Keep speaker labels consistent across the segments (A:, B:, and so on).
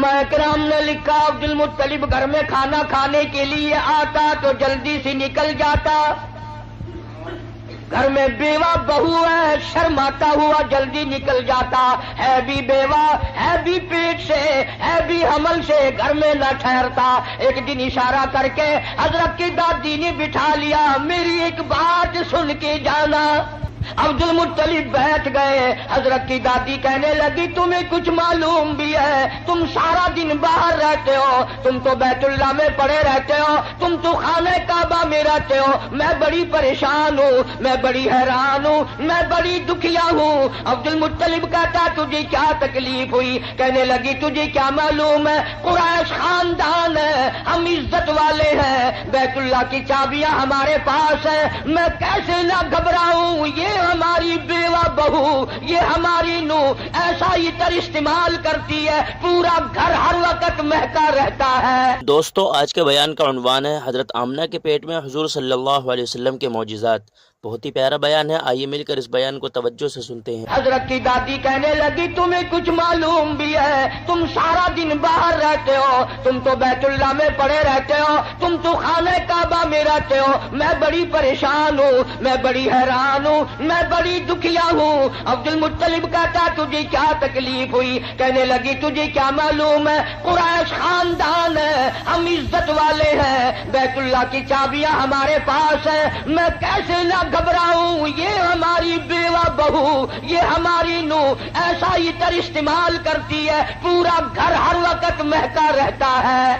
A: علماء کرام نے لکھا عبد المطلب گھر میں کھانا کھانے کے لیے آتا تو جلدی سے نکل جاتا. گھر میں بیوہ بہو ہے، شرماتا ہوا جلدی نکل جاتا. ہے بھی بیوہ، ہے بھی پیٹ سے، ہے بھی حمل سے، گھر میں نہ ٹھہرتا. ایک دن اشارہ کر کے حضرت کی دادی نے بٹھا لیا، میری ایک بات سن کے جانا. عبد المطلب بیٹھ گئے. حضرت کی دادی کہنے لگی تمہیں کچھ معلوم بھی ہے؟ تم سارا دن باہر رہتے ہو، تم تو بیت اللہ میں پڑے رہتے ہو، تم تو خانہ کعبہ میں رہتے ہو. میں بڑی پریشان ہوں، میں بڑی حیران ہوں، میں بڑی دکھیا ہوں. عبد المطلب کہتا تجھے کیا تکلیف ہوئی؟ کہنے لگی تجھے کیا معلوم ہے، قریش خاندان ہے، ہم عزت والے ہیں، بیت اللہ کی چابیاں ہمارے پاس ہیں، میں کیسے نہ گھبراؤں؟ یہ ہماری بیوہ بہو، یہ ہماری نو ایسا عطر استعمال کرتی ہے، پورا گھر ہر وقت مہکا رہتا ہے.
B: دوستو آج کے بیان کا عنوان ہے حضرت آمنہ کے پیٹ میں حضور صلی اللہ علیہ وسلم کے معجزات. بہت ہی پیارا بیان ہے، آئیے مل کر اس بیان کو توجہ سے سنتے ہیں.
A: حضرت کی دادی کہنے لگی تمہیں کچھ معلوم بھی ہے؟ تم سارا دن باہر رہتے ہو، تم تو بیت اللہ میں پڑے رہتے ہو، تم تو خانہ کعبہ میں رہتے ہو، میں بڑی پریشان ہوں، میں بڑی حیران ہوں، میں بڑی دکھیا ہوں. عبد المطلب کہتا تجھے کیا تکلیف ہوئی؟ کہنے لگی تجھے کیا معلوم ہے، قریش خاندان ہے، ہم عزت والے ہیں، بیت اللہ کی چابیاں ہمارے پاس ہیں، میں کیسے نہ گھبراؤں؟ یہ ہماری بیوہ بہو، یہ ہماری نو ایسا عطر استعمال کرتی ہے، پورا گھر ہر وقت مہکا رہتا ہے.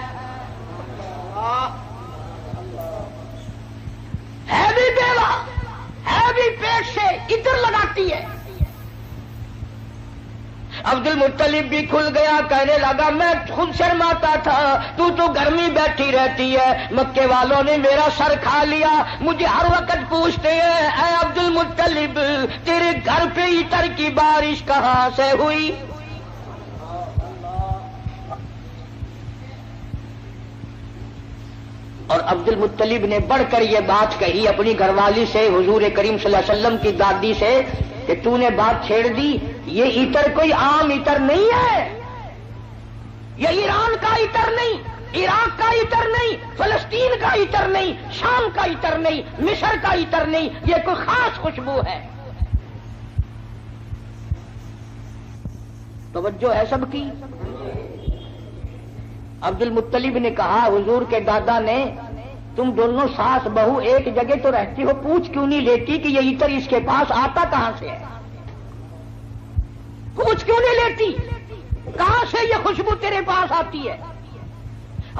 A: ہے بھی بیوہ، ہے بھی پیٹ سے، عطر لگاتی ہے. عبد المطلب بھی کھل گیا، کہنے لگا میں خود شرماتا تھا، تو گھر میں بیٹھی رہتی ہے، مکے والوں نے میرا سر کھا لیا، مجھے ہر وقت پوچھتے ہیں اے عبد المطلب تیرے گھر پہ عطر کی بارش کہاں سے ہوئی؟ اور عبد المطلب نے بڑھ کر یہ بات کہی اپنی گھر والی سے، حضور کریم صلی اللہ علیہ وسلم کی دادی سے، کہ تو نے بات چھیڑ دی، یہ عطر کوئی عام عطر نہیں ہے، یہ ایران کا عطر نہیں، عراق کا عطر نہیں، فلسطین کا عطر نہیں، شام کا عطر نہیں، مصر کا عطر نہیں، یہ کوئی خاص خوشبو ہے. توجہ ہے سب کی؟ عبد المطلب نے کہا حضور کے دادا نے تم دونوں ساس بہو ایک جگہ تو رہتی ہو، پوچھ کیوں نہیں لیتی کہ یہ عطر اس کے پاس آتا کہاں سے ہے؟ پوچھ کیوں نہیں لیتی کہاں سے یہ خوشبو تیرے پاس آتی ہے؟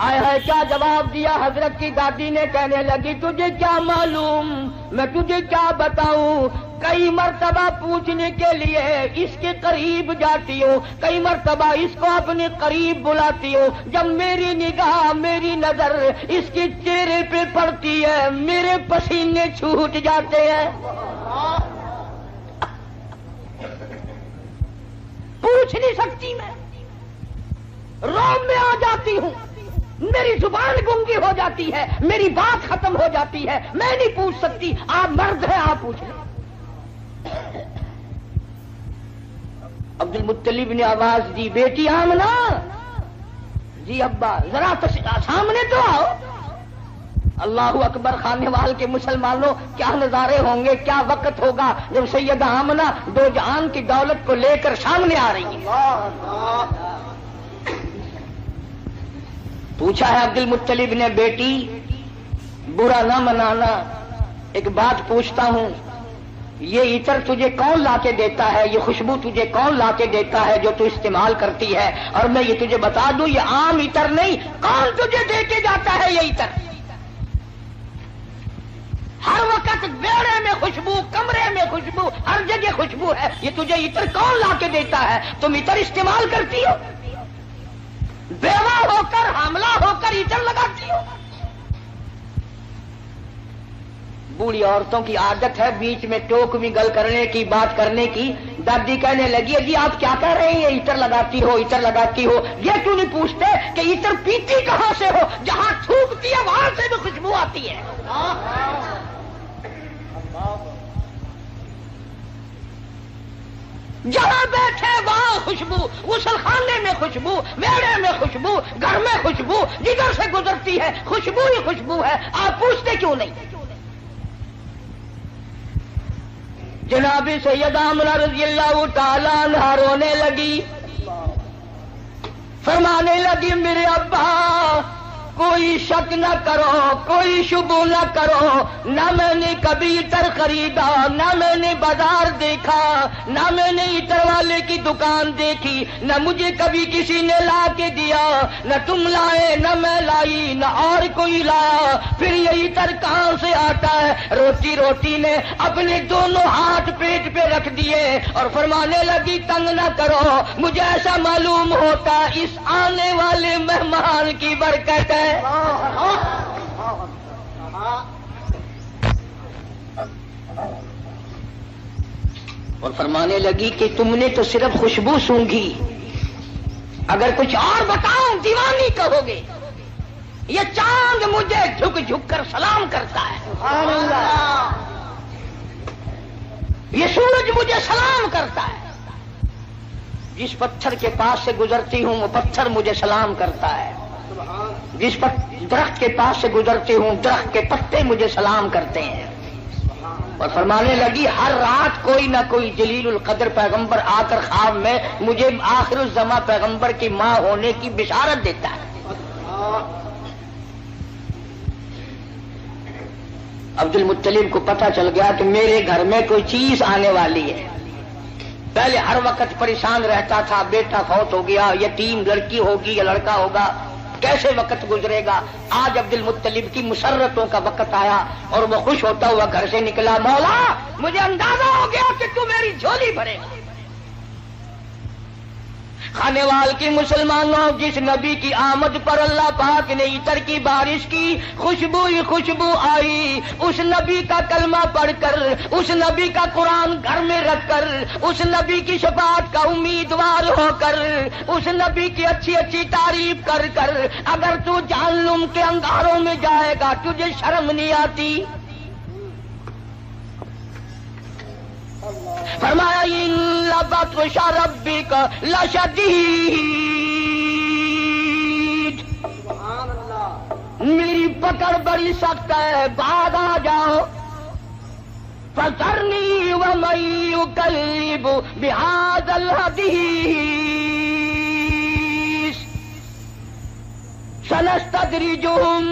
A: آئے ہے کیا جواب دیا حضرت کی دادی نے؟ کہنے لگی تجھے کیا معلوم، میں تجھے کیا بتاؤں، کئی مرتبہ پوچھنے کے لیے اس کے قریب جاتی ہوں، کئی مرتبہ اس کو اپنے قریب بلاتی ہوں، جب میری نگاہ میری نظر اس کے چہرے پہ پڑتی ہے میرے پسینے چھوٹ جاتے ہیں. پوچھ نہیں سکتی، میں روم میں آ جاتی ہوں، میری زبان گنگی ہو جاتی ہے، میری بات ختم ہو جاتی ہے، میں نہیں پوچھ سکتی. آپ مرد ہیں، آپ پوچھ لیں. عبد المطلب نے آواز دی بیٹی آمنہ. جی ابا ذرا سامنے تو آؤ. اللہ اکبر، خانے وال کے مسلمانوں کیا نظارے ہوں گے، کیا وقت ہوگا جب سیدہ آمنہ دو جہان کی دولت کو لے کر سامنے آ رہی ہیں. پوچھا ہے عبد المطلب نے بیٹی برا نہ منانا، ایک بات پوچھتا ہوں، یہ عطر تجھے کون لا کے دیتا ہے، یہ خوشبو تجھے کون لا کے دیتا ہے جو تو استعمال کرتی ہے؟ اور میں یہ تجھے بتا دوں یہ عام عطر نہیں، کون تجھے دے کے جاتا ہے یہ عطر؟ ہر وقت بیڑے میں خوشبو، کمرے میں خوشبو، ہر جگہ خوشبو ہے، یہ تجھے عطر کون لا کے دیتا ہے؟ تم عطر استعمال کرتی ہو، بیوہ ہو کر حاملہ ہو کر عطر لگاتی ہو. بوڑھی عورتوں کی عادت ہے بیچ میں ٹوک بھی گل کرنے کی، بات کرنے کی. دادی کہنے لگی جی آپ کیا کہہ رہے ہیں، یہ عطر لگاتی ہو، عطر لگاتی ہو، یہ کیوں نہیں پوچھتے کہ عطر پیتی کہاں سے ہو؟ جہاں تھوکتی ہے وہاں سے بھی خوشبو آتی ہے. جہاں بیٹھے وہاں خوشبو، غسل خانے میں خوشبو، میڑے میں خوشبو، گھر میں خوشبو، جدھر سے گزرتی ہے خوشبو ہی خوشبو ہے. آپ پوچھتے کیوں نہیں؟ جناب سیدہ آمنہ رضی اللہ تعالیٰ عنہا رونے لگی، فرمانے لگی میرے ابا کوئی شک نہ کرو، کوئی شبہ نہ کرو، نہ میں نے کبھی عطر خریدا، نہ میں نے بازار دیکھا، نہ میں نے عطر والے کی دکان دیکھی، نہ مجھے کبھی کسی نے لا کے دیا، نہ تم لائے نہ میں لائی نہ اور کوئی لایا، پھر یہ عطر کہاں سے آتا ہے؟ روتی روتی نے اپنے دونوں ہاتھ پیٹ پہ رکھ دیے اور فرمانے لگی تنگ نہ کرو، مجھے ایسا معلوم ہوتا اس آنے والے مہمان کی برکت ہے. اور فرمانے لگی کہ تم نے تو صرف خوشبو سونگھی، اگر کچھ اور بتاؤں دیوانی کہو گے. یہ چاند مجھے جھک جھک کر سلام کرتا ہے، سبحان اللہ. یہ سورج مجھے سلام کرتا ہے، جس پتھر کے پاس سے گزرتی ہوں وہ پتھر مجھے سلام کرتا ہے، جس پر درخت کے پاس سے گزرتی ہوں درخت کے پتے مجھے سلام کرتے ہیں. اور فرمانے لگی ہر رات کوئی نہ کوئی جلیل القدر پیغمبر آ کر خواب میں مجھے آخر الزماں پیغمبر کی ماں ہونے کی بشارت دیتا ہے. عبد المطلب کو پتہ چل گیا کہ میرے گھر میں کوئی چیز آنے والی ہے. پہلے ہر وقت پریشان رہتا تھا، بیٹا فوت ہو گیا، یتیم لڑکی ہوگی یا لڑکا ہوگا، کیسے وقت گزرے گا. آج عبد المطلب کی مسرتوں کا وقت آیا اور وہ خوش ہوتا ہوا گھر سے نکلا، مولا مجھے اندازہ ہو گیا کہ تو میری جھولی بھرے گا. کھانے وال کی مسلمانوں، جس نبی کی آمد پر اللہ پاک نے عطر کی بارش کی، خوشبو ہی خوشبو آئی. اس نبی کا کلمہ پڑھ کر، اس نبی کا قرآن گھر میں رکھ کر، اس نبی کی شفاعت کا امیدوار ہو کر، اس نبی کی اچھی اچھی تعریف کر کر اگر تو جہنم کے انگاروں میں جائے گا تجھے شرم نہیں آتی؟ فرمایا ان بطش ربک لشدید، میری پکڑ بڑی سخت ہے، بعد آ جاؤ. فذرنی ومن یکذب بہذا الحدیث سنستدرجهم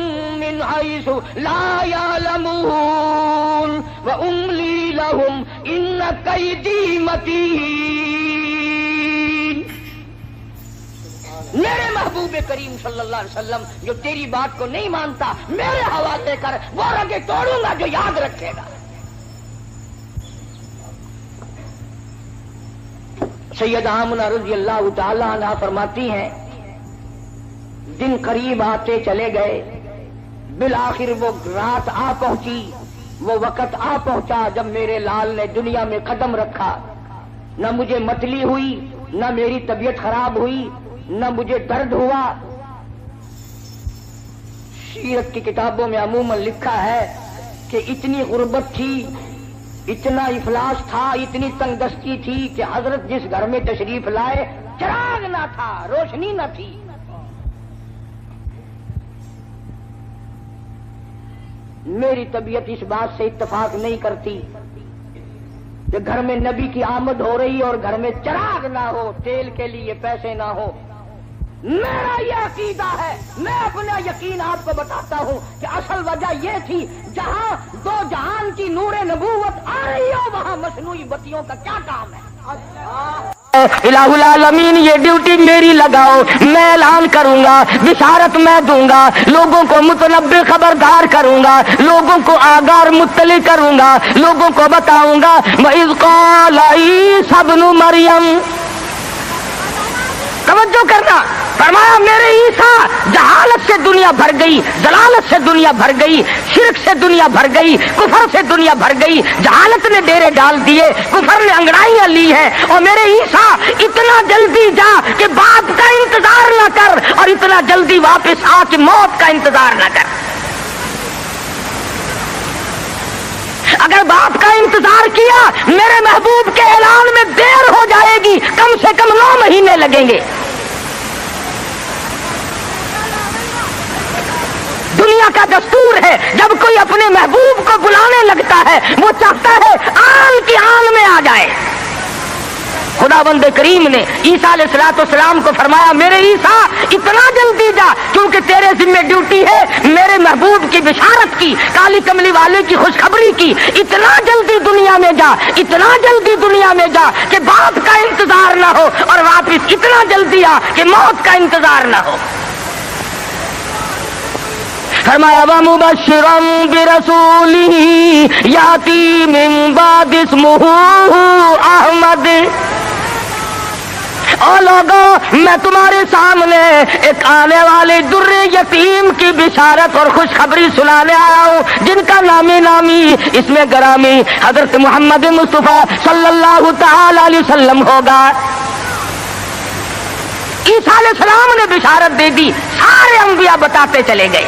A: من حيث لا يعلمون وأملي لهم إن كيدي متين. میرے محبوب کریم صلی اللہ علیہ وسلم جو تیری بات کو نہیں مانتا میرے حوالے کر، وہ رگے توڑوں گا جو یاد رکھے گا. سیدہ آمنہ رضی اللہ تعالی عنہا فرماتی ہیں دن قریب آتے چلے گئے، بالآخر وہ رات آ پہنچی، وہ وقت آ پہنچا جب میرے لال نے دنیا میں قدم رکھا. نہ مجھے متلی ہوئی، نہ میری طبیعت خراب ہوئی، نہ مجھے درد ہوا. سیرت کی کتابوں میں عموماً لکھا ہے کہ اتنی غربت تھی، اتنا افلاس تھا، اتنی تنگ دستی تھی کہ حضرت جس گھر میں تشریف لائے چراغ نہ تھا، روشنی نہ تھی. میری طبیعت اس بات سے اتفاق نہیں کرتی کہ گھر میں نبی کی آمد ہو رہی اور گھر میں چراغ نہ ہو، تیل کے لیے پیسے نہ ہو. میرا یہ عقیدہ ہے، میں اپنا یقین آپ کو بتاتا ہوں کہ اصل وجہ یہ تھی جہاں دو جہان کی نور نبوت آ رہی ہو وہاں مصنوعی بتیوں کا کیا کام ہے. الہ العالمین یہ ڈیوٹی میری لگاؤ، میں اعلان کروں گا، بشارت میں دوں گا، لوگوں کو متنبع خبردار کروں گا، لوگوں کو آگاہ مطلع کروں گا، لوگوں کو بتاؤں گا. وَإِذْ قَالَ عِیسیٰ ابْنُ مَرْیَم، توجہ کرنا، فرمایا میرے عیسیٰ جہالت سے دنیا بھر گئی، ضلالت سے دنیا بھر گئی، شرک سے دنیا بھر گئی، کفر سے دنیا بھر گئی. جہالت نے ڈیرے ڈال دیے، کفر نے انگڑائیاں لی ہیں، اور میرے عیسیٰ اتنا جلدی جا کہ باپ کا انتظار نہ کر اور اتنا جلدی واپس آ کے موت کا انتظار نہ کر. اگر باپ کا انتظار کیا میرے محبوب کے اعلان میں دیر ہو جائے گی، کم سے کم 9 مہینے لگیں گے۔ دنیا کا دستور ہے جب کوئی اپنے محبوب کو بلانے لگتا ہے وہ چاہتا ہے آن کی آن میں آ جائے۔ خداوند کریم نے عیسیٰ علیہ السلام کو فرمایا میرے عیسیٰ اتنا جلدی جا، کیونکہ تیرے ذمہ ڈیوٹی ہے میرے محبوب کی بشارت کی، کالی کملی والے کی خوشخبری کی۔ اتنا جلدی دنیا میں جا، اتنا جلدی دنیا میں جا کہ باپ کا انتظار نہ ہو، اور واپس اتنا جلدی آ کہ موت کا انتظار نہ ہو۔ فرمایا وَمُبَشِّرًا بِرَسُولٍ يَأْتِي مِن بَعْدِهِ اسْمُهُ أَحْمَدُ۔ او لوگوں میں تمہارے سامنے ایک آنے والے در یتیم کی بشارت اور خوشخبری سنانے آیا ہوں، جن کا نامی اس میں گرامی حضرت محمد مصطفیٰ صلی اللہ تعالی علیہ وسلم ہوگا۔ عیسیٰ علیہ السلام نے بشارت دے دی، سارے انبیاء بتاتے چلے گئے۔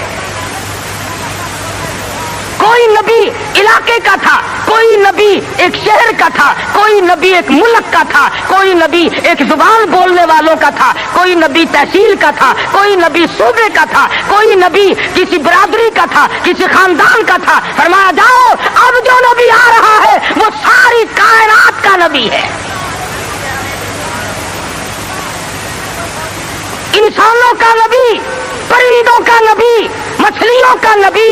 A: کوئی نبی علاقے کا تھا، کوئی نبی ایک شہر کا تھا، کوئی نبی ایک ملک کا تھا، کوئی نبی ایک زبان بولنے والوں کا تھا، کوئی نبی تحصیل کا تھا، کوئی نبی صوبے کا تھا، کوئی نبی کسی برادری کا تھا، کسی خاندان کا تھا۔ فرمایا جاؤ اب جو نبی آ رہا ہے وہ ساری کائنات کا نبی ہے، انسانوں کا نبی، پرندوں کا نبی، مچھلیوں کا نبی،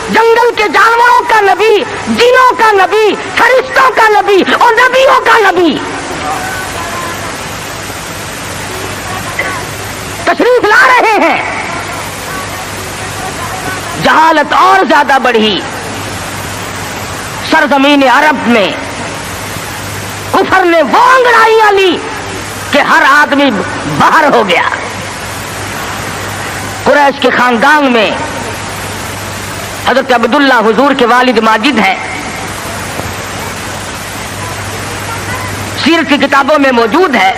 A: جنگل کے جانوروں کا نبی، جنوں کا نبی، فرشتوں کا نبی اور نبیوں کا نبی۔ تشریف لا رہے ہیں۔ جہالت اور زیادہ بڑھی سرزمین عرب میں، کفر نے وہ انگڑائیاں لی کہ ہر آدمی باہر ہو گیا۔ قریش کے خاندان میں حضرت عبداللہ حضور کے والد ماجد ہیں، سیرت کی کتابوں میں موجود ہے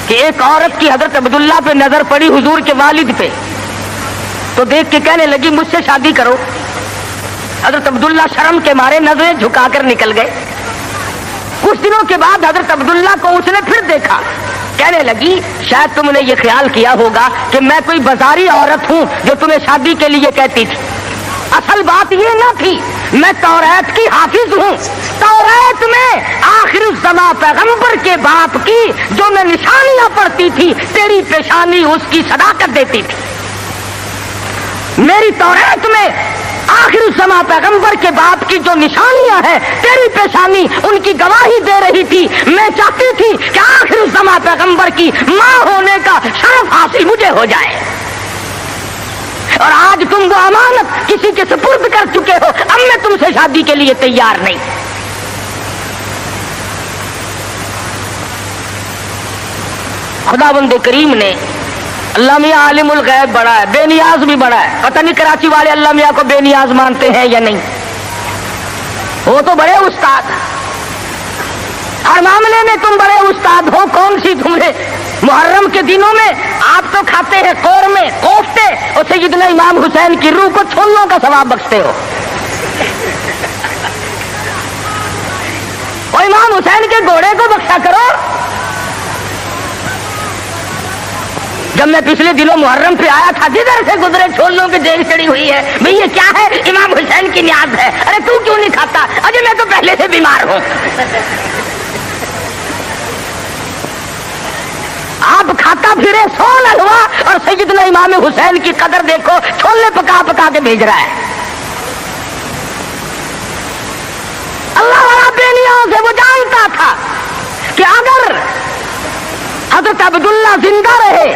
A: کہ ایک عورت کی حضرت عبداللہ پہ نظر پڑی حضور کے والد پہ، تو دیکھ کے کہنے لگی مجھ سے شادی کرو۔ حضرت عبداللہ شرم کے مارے نظریں جھکا کر نکل گئے۔ کچھ دنوں کے بعد حضرت عبداللہ کو اس نے پھر دیکھا، کہنے لگی شاید تم نے یہ خیال کیا ہوگا کہ میں کوئی بازاری عورت ہوں جو تمہیں شادی کے لیے کہتی تھی۔ اصل بات یہ نہ تھی، میں توریت کی حافظ ہوں۔ توریت میں آخر الزماں پیغمبر کے باپ کی جو میں نشانیاں پڑھتی تھی، تیری پیشانی اس کی صداقت دیتی تھی۔ میری توریت میں آخر الزماں پیغمبر کے باپ کی جو نشانیاں ہیں، تیری پیشانی ان کی گواہی دے رہی تھی۔ میں چاہتی تھی کہ آخر الزماں پیغمبر کی ماں ہونے کا شرف حاصل مجھے ہو جائے، اور آج تم وہ امانت کسی کے سپرد کر چکے ہو، اب میں تم سے شادی کے لیے تیار نہیں۔ خداوند کریم نے، اللہ میاں عالم الغیب بڑا ہے، بے نیاز بھی بڑا ہے، پتہ نہیں کراچی والے اللہ میاں کو بے نیاز مانتے ہیں یا نہیں، وہ تو بڑے استاد، ہر معاملے میں تم بڑے استاد ہو۔ کون سی تم نے محرم کے دنوں میں آپ تو کھاتے ہیں قورمے کوفتے، اور سیدنا امام حسین کی روح کو چھولوں کا ثواب بخشتے ہو۔ اور امام حسین کے گھوڑے کو بخشا کرو۔ جب میں پچھلے دنوں محرم پہ آیا تھا، جدھر سے گزرے چھولوں کی دیگ چڑی ہوئی ہے، بھئی یہ کیا ہے؟ امام حسین کی نیاز ہے۔ ارے تو کیوں نہیں کھاتا؟ اجے میں تو پہلے سے بیمار ہوں۔ آپ کھاتا پھرے سول حلوا، اور سیدنا امام حسین کی قدر دیکھو، چھولے پکا پکا کے بھیج رہا ہے۔ اللہ والا بے نیاز ہے، وہ جانتا تھا کہ اگر حضرت عبداللہ زندہ رہے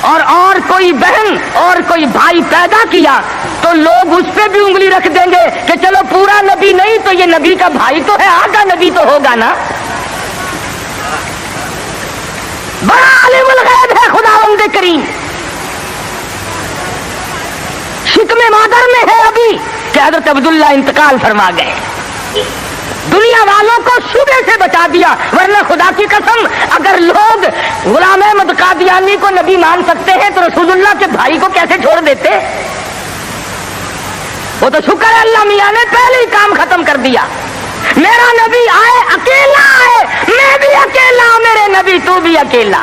A: اور کوئی بہن اور کوئی بھائی پیدا کیا تو لوگ اس پہ بھی انگلی رکھ دیں گے کہ چلو پورا نبی نہیں تو یہ نبی کا بھائی تو ہے، آدھا نبی تو ہوگا نا۔ بڑا عالم الغیب ہے خداوند کریم۔ شکم مادر میں ہے ابھی کہ حضرت عبداللہ انتقال فرما گئے، دنیا والوں کو شبے سے بچا دیا، ورنہ خدا کی قسم اگر لوگ غلام احمد قادیانی کو نبی مان سکتے ہیں تو رسول اللہ کے بھائی کو کیسے چھوڑ دیتے؟ وہ تو شکر ہے اللہ میاں نے پہلے ہی کام ختم کر دیا۔ میرا نبی آئے اکیلا آئے، میں بھی اکیلا، میرے نبی تو بھی اکیلا،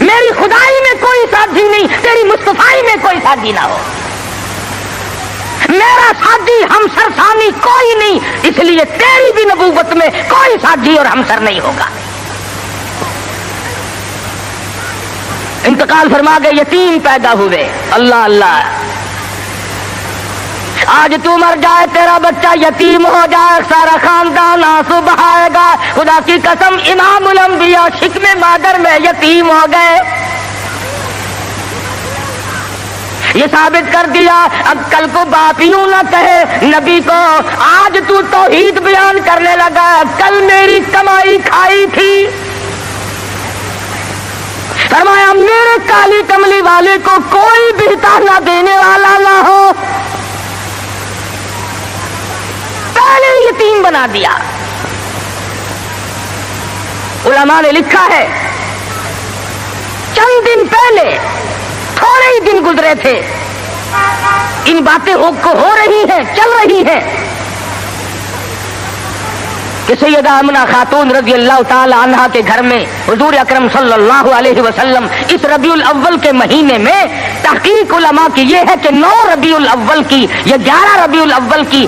A: میری خدائی میں کوئی ساتھی نہیں، تیری مصطفائی میں کوئی ساتھی نہ ہو، میرا ساتھی ہمسر ثانی کوئی نہیں، اس لیے تیری بھی نبوت میں کوئی ساتھی اور ہمسر نہیں ہوگا۔ انتقال فرما گئے، یتیم پیدا ہوئے، اللہ اللہ، آج تو مر جائے تیرا بچہ یتیم ہو جائے، سارا خاندان آنسو بہائے گا، خدا کی قسم امام الانبیاء شکم مادر میں یتیم ہو گئے۔ یہ ثابت کر دیا اب کل کو باپ یوں نہ کہے نبی کو، آج تو توحید بیان کرنے لگا، کل میری کمائی کھائی تھی۔ فرمایا میرے کالی کملی والے کو کوئی بھی تانا دینے والا نہ ہو، پہلے یتیم بنا دیا۔ علماء نے لکھا ہے چند دن پہلے، تھوڑے ہی دن گزرے تھے، ان باتیں ہو رہی ہیں، چل رہی ہیں کہ سیدہ آمنہ خاتون رضی اللہ تعالی عنہا کے گھر میں حضور اکرم صلی اللہ علیہ وسلم اس ربیع الاول کے مہینے میں، تحقیق علماء کی یہ ہے کہ 9 ربیع الاول کی یا 11 ربیع الاول کی،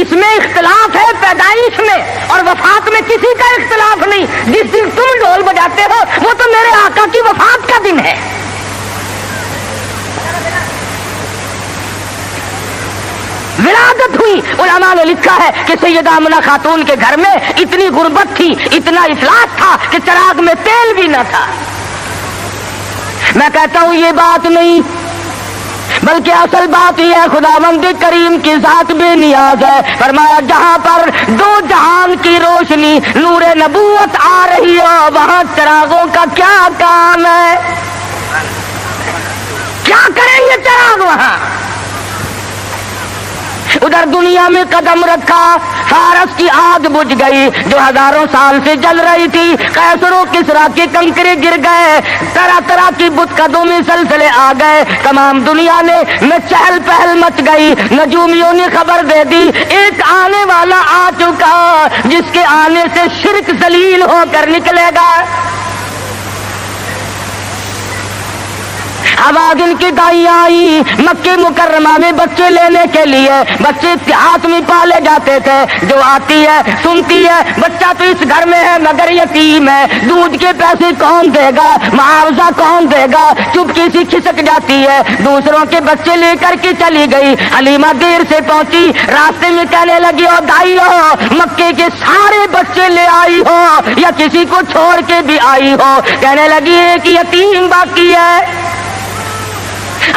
A: اس میں اختلاف ہے پیدائش میں، اور وفات میں کسی کا اختلاف نہیں۔ جس دن تم ڈھول بجاتے ہو وہ تو میرے آقا کی وفات کا دن ہے۔ ولادت ہوئی، علماء نے لکھا ہے کہ سیدہ آمنہ خاتون کے گھر میں اتنی غربت تھی، اتنا افلاس تھا کہ چراغ میں تیل بھی نہ تھا۔ میں کہتا ہوں یہ بات نہیں، بلکہ اصل بات یہ ہے خداوند کریم کی ذات بے نیاز ہے۔ فرمایا جہاں پر 2 جہان کی روشنی نور نبوت آ رہی ہو وہاں چراغوں کا کیا کام ہے؟ کیا کریں گے چراغ وہاں؟ ادھر دنیا میں قدم رکھا، فارس کی آگ بجھ گئی جو ہزاروں سال سے جل رہی تھی، قیصر و کسریٰ کے کنکرے گر گئے، طرح طرح کی بت قدوں میں سلسلے آ گئے، تمام دنیا میں چہل پہل مچ گئی۔ نجومیوں نے خبر دے دی ایک آنے والا آ چکا جس کے آنے سے شرک ذلیل ہو کر نکلے گا۔ آواز ان کی دائی آئی مکہ مکرمہ میں بچے لینے کے لیے، بچے ہاتھ میں پالے جاتے تھے، جو آتی ہے سنتی ہے بچہ تو اس گھر میں ہے مگر یتیم ہے، دودھ کے پیسے کون دے گا، معاوضہ کون دے گا، چپکی سی کھسک جاتی ہے، دوسروں کے بچے لے کر کے چلی گئی۔ حلیمہ دیر سے پہنچی، راستے میں کہنے لگی او دائی ہو مکے کے سارے بچے لے آئی ہو یا کسی کو چھوڑ کے بھی آئی ہو؟ کہنے لگی ایک یتیم باقی ہے۔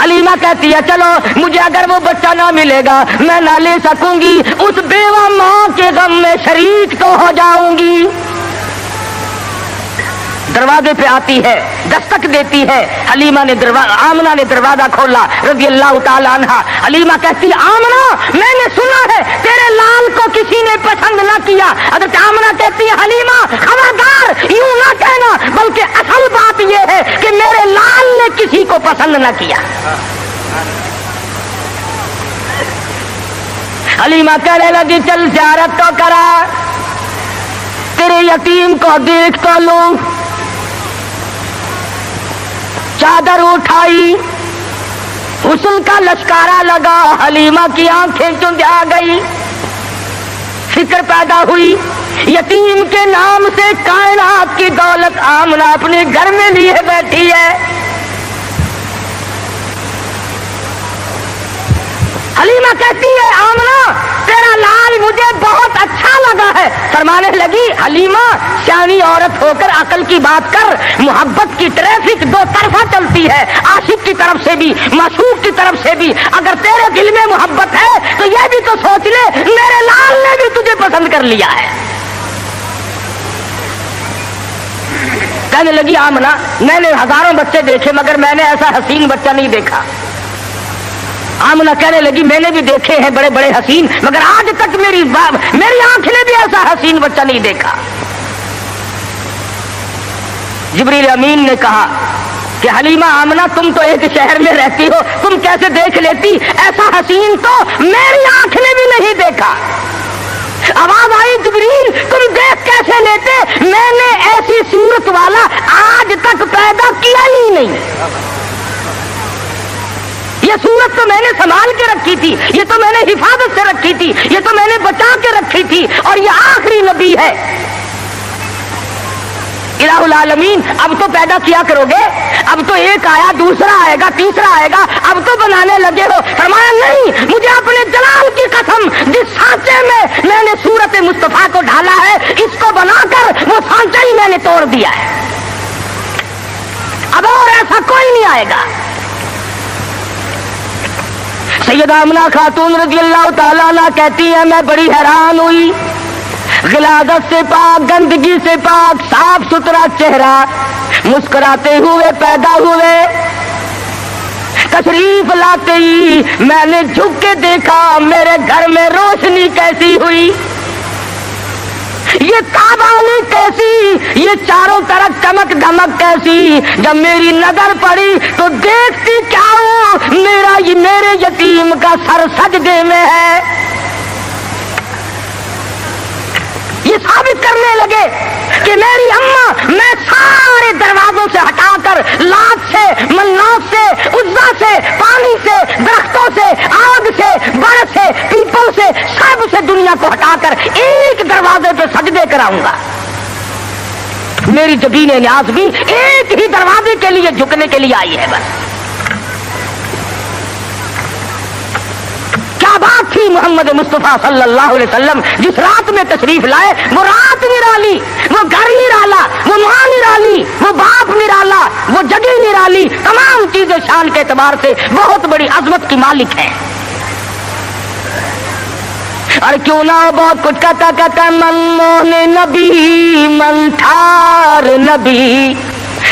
A: حلیمہ کہتی ہے چلو مجھے اگر وہ بچہ نہ ملے گا میں نہ لے سکوں گی، اس بیوہ ماں کے غم میں شریک تو ہو جاؤں گی۔ دروازے پہ آتی ہے، دستک دیتی ہے، حلیمہ نے آمنہ نے دروازہ کھولا رضی اللہ تعالی عنہ۔ حلیمہ کہتی آمنہ میں نے سنا ہے تیرے لال کو کسی نے پسند نہ کیا۔ حضرت آمنہ کہتی ہے حلیمہ خبردار یوں نہ کہنا، بلکہ اصل بات یہ ہے کہ میرے لال نے کسی کو پسند نہ کیا۔ حلیمہ کہنے لگی چل زیارت تو کرا، تیرے یتیم کو دیکھ تو لوں۔ چادر اٹھائی، حسن کا لشکارا لگا، حلیمہ کی آنکھیں چندھا گئی، فکر پیدا ہوئی یتیم کے نام سے کائنات کی دولت آمنہ اپنے گھر میں لیے بیٹھی ہے۔ حلیمہ کہتی ہے آمنہ تیرا لال مجھے بہت اچھا لگا ہے۔ فرمانے لگی حلیمہ سیانی عورت ہو کر عقل کی بات کر، محبت کی ٹریفک 2 طرفہ چلتی ہے، عاشق کی طرف سے بھی معشوق کی طرف سے بھی۔ اگر تیرے دل میں محبت ہے تو یہ بھی تو سوچ لے میرے لال نے بھی تجھے پسند کر لیا ہے۔ کہنے لگی آمنہ میں نے ہزاروں بچے دیکھے مگر میں نے ایسا حسین بچہ نہیں دیکھا۔ آمنہ کہنے لگی میں نے بھی دیکھے ہیں بڑے بڑے حسین مگر آج تک میری آنکھ نے بھی ایسا حسین بچہ نہیں دیکھا۔ جبریل امین نے کہا کہ حلیمہ آمنہ تم تو ایک شہر میں رہتی ہو، تم کیسے دیکھ لیتی؟ ایسا حسین تو میری آنکھ نے بھی نہیں دیکھا۔ آواز آئی جبریل تم دیکھ کیسے لیتے؟ میں نے ایسی صورت والا آج تک پیدا کیا ہی نہیں۔ یہ صورت تو میں نے سنبھال کے رکھی تھی، یہ تو میں نے حفاظت سے رکھی تھی، یہ تو میں نے بچا کے رکھی تھی، اور یہ آخری نبی ہے۔ الہ العالمین اب تو پیدا کیا کرو گے، اب تو ایک آیا، دوسرا آئے گا، تیسرا آئے گا، اب تو بنانے لگے ہو۔ فرمایا نہیں، مجھے اپنے جلال کی قسم، جس سانچے میں نے صورت مصطفیٰ کو ڈھالا ہے، اس کو بنا کر وہ سانچہ ہی میں نے توڑ دیا ہے، اب اور ایسا کوئی نہیں آئے گا۔ سیدہ آمنہ خاتون رضی اللہ تعالیٰ عنہ کہتی ہیں میں بڑی حیران ہوئی، غلاظت سے پاک، گندگی سے پاک، صاف ستھرا چہرہ، مسکراتے ہوئے پیدا ہوئے، تشریف لاتے ہی میں نے جھک کے دیکھا میرے گھر میں روشنی کیسی ہوئی، یہ تابانی کیسی، یہ چاروں طرف چمک دھمک کیسی۔ جب میری نظر پڑی تو دیکھتی کیا ہوں، میرے یتیم کا سر سجدے میں ہے۔ یہ ثابت کرنے لگے کہ میری اماں، میں سارے دروازوں سے ہٹا کر، لات سے، منات سے، عزا سے، پانی سے، درختوں سے، آگ سے، برف سے، پیپل سے، سب سے دنیا کو ہٹا کر ایک دروازے پہ سجدے کراؤں گا۔ میری جبین نیاز بھی ایک ہی دروازے کے لیے جھکنے کے لیے آئی ہے بس۔ کیا بات تھی محمد مصطفیٰ صلی اللہ علیہ وسلم جس رات میں تشریف لائے، وہ رات نرالی، وہ گھر نرالا، وہ ماں نرالی، وہ باپ نرالا، وہ جگہ نرالی، تمام چیزیں شان کے اعتبار سے بہت بڑی عظمت کی مالک ہیں۔ اور کیوں نہ بہت کچھ کہتا من موہن نبی، من ٹھار نبی،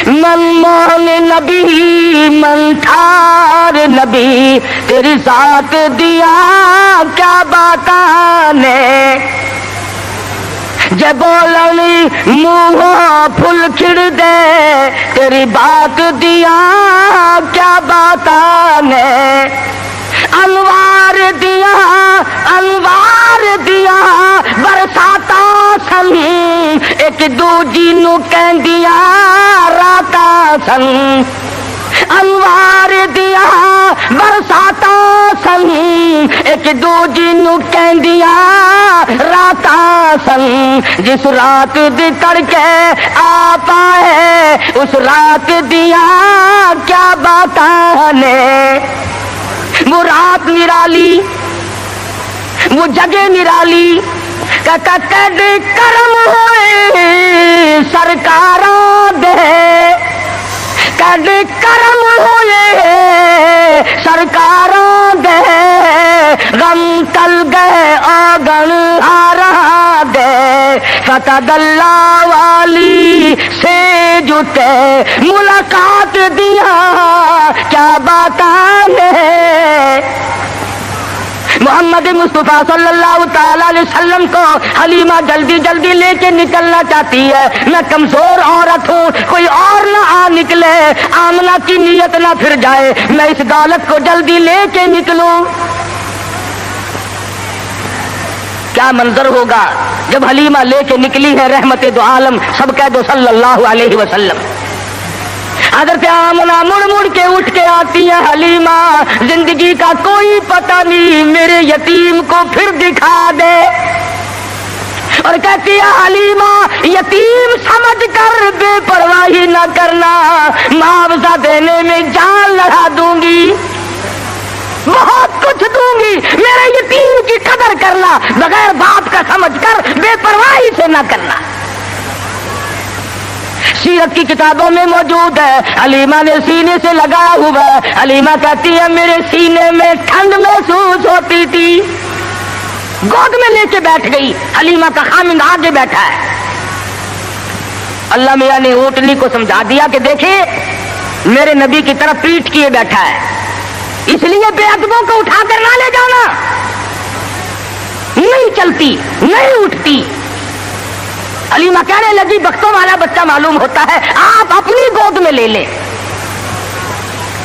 A: من موہن نبی، من ٹھار نبی، تیری ذات دیا کیا باتانے، جے بولنی منہ پھل کھڑ دے، تیری بات دیا کیا باتانے، انوار دیا، انوار دیا برساتا سن، ایک دوجی نو کہندیا راتا سن، انوار دیا برساتا سن، ایک دوجی نو کہندیا راتا سن، جس رات دی تڑکے آ پائے، اس رات دیا کیا باتاں نے۔ وہ رات نرالی، وہ جگہ نرالی، کد کرم ہوئے سرکاراں دے، کد کرم ہوئے سرکاراں دے، غم تل گئے آگن ہارا دے، فتح اللہ والی سے جتے ملاقات دیا کیا باتاں نے۔ محمد مصطفیٰ صلی اللہ تعالیٰ علیہ وسلم کو حلیمہ جلدی جلدی لے کے نکلنا چاہتی ہے، میں کمزور عورت ہوں، کوئی اور نہ آ نکلے، آمنہ کی نیت نہ پھر جائے، میں اس دولت کو جلدی لے کے نکلوں۔ کیا منظر ہوگا جب حلیمہ لے کے نکلی ہے رحمت دو عالم، سب کہہ دو صلی اللہ علیہ وسلم۔ حضرت آمنہ مڑ مڑ کے اٹھ کے آتی ہے، حلیمہ زندگی کا کوئی پتہ نہیں، میرے یتیم کو پھر دکھا دے، اور کہتی ہے حلیمہ یتیم سمجھ کر بے پرواہی نہ کرنا، معاوضہ دینے میں جان لڑا دوں گی، بہت کچھ دوں گی، میرے یتیم کی قدر کرنا، بغیر باپ کا سمجھ کر بے پرواہی سے نہ کرنا۔ سیرت کی کتابوں میں موجود ہے، حلیمہ نے سینے سے لگایا ہوا ہے، حلیمہ کہتی ہے میرے سینے میں ٹھنڈ محسوس ہوتی تھی، گود میں لے کے بیٹھ گئی، حلیمہ کا خامند آگے بیٹھا ہے۔ اللہ میاں نے اونٹنی کو سمجھا دیا کہ دیکھیں میرے نبی کی طرف پیٹھ کیے بیٹھا ہے، اس لیے بے ادبوں کو اٹھا کر نہ لے جانا، نہیں چلتی نہیں اٹھتی۔ حلیمہ کہنے لگی بختوں والا بچہ معلوم ہوتا ہے، آپ اپنی گود میں لے لیں،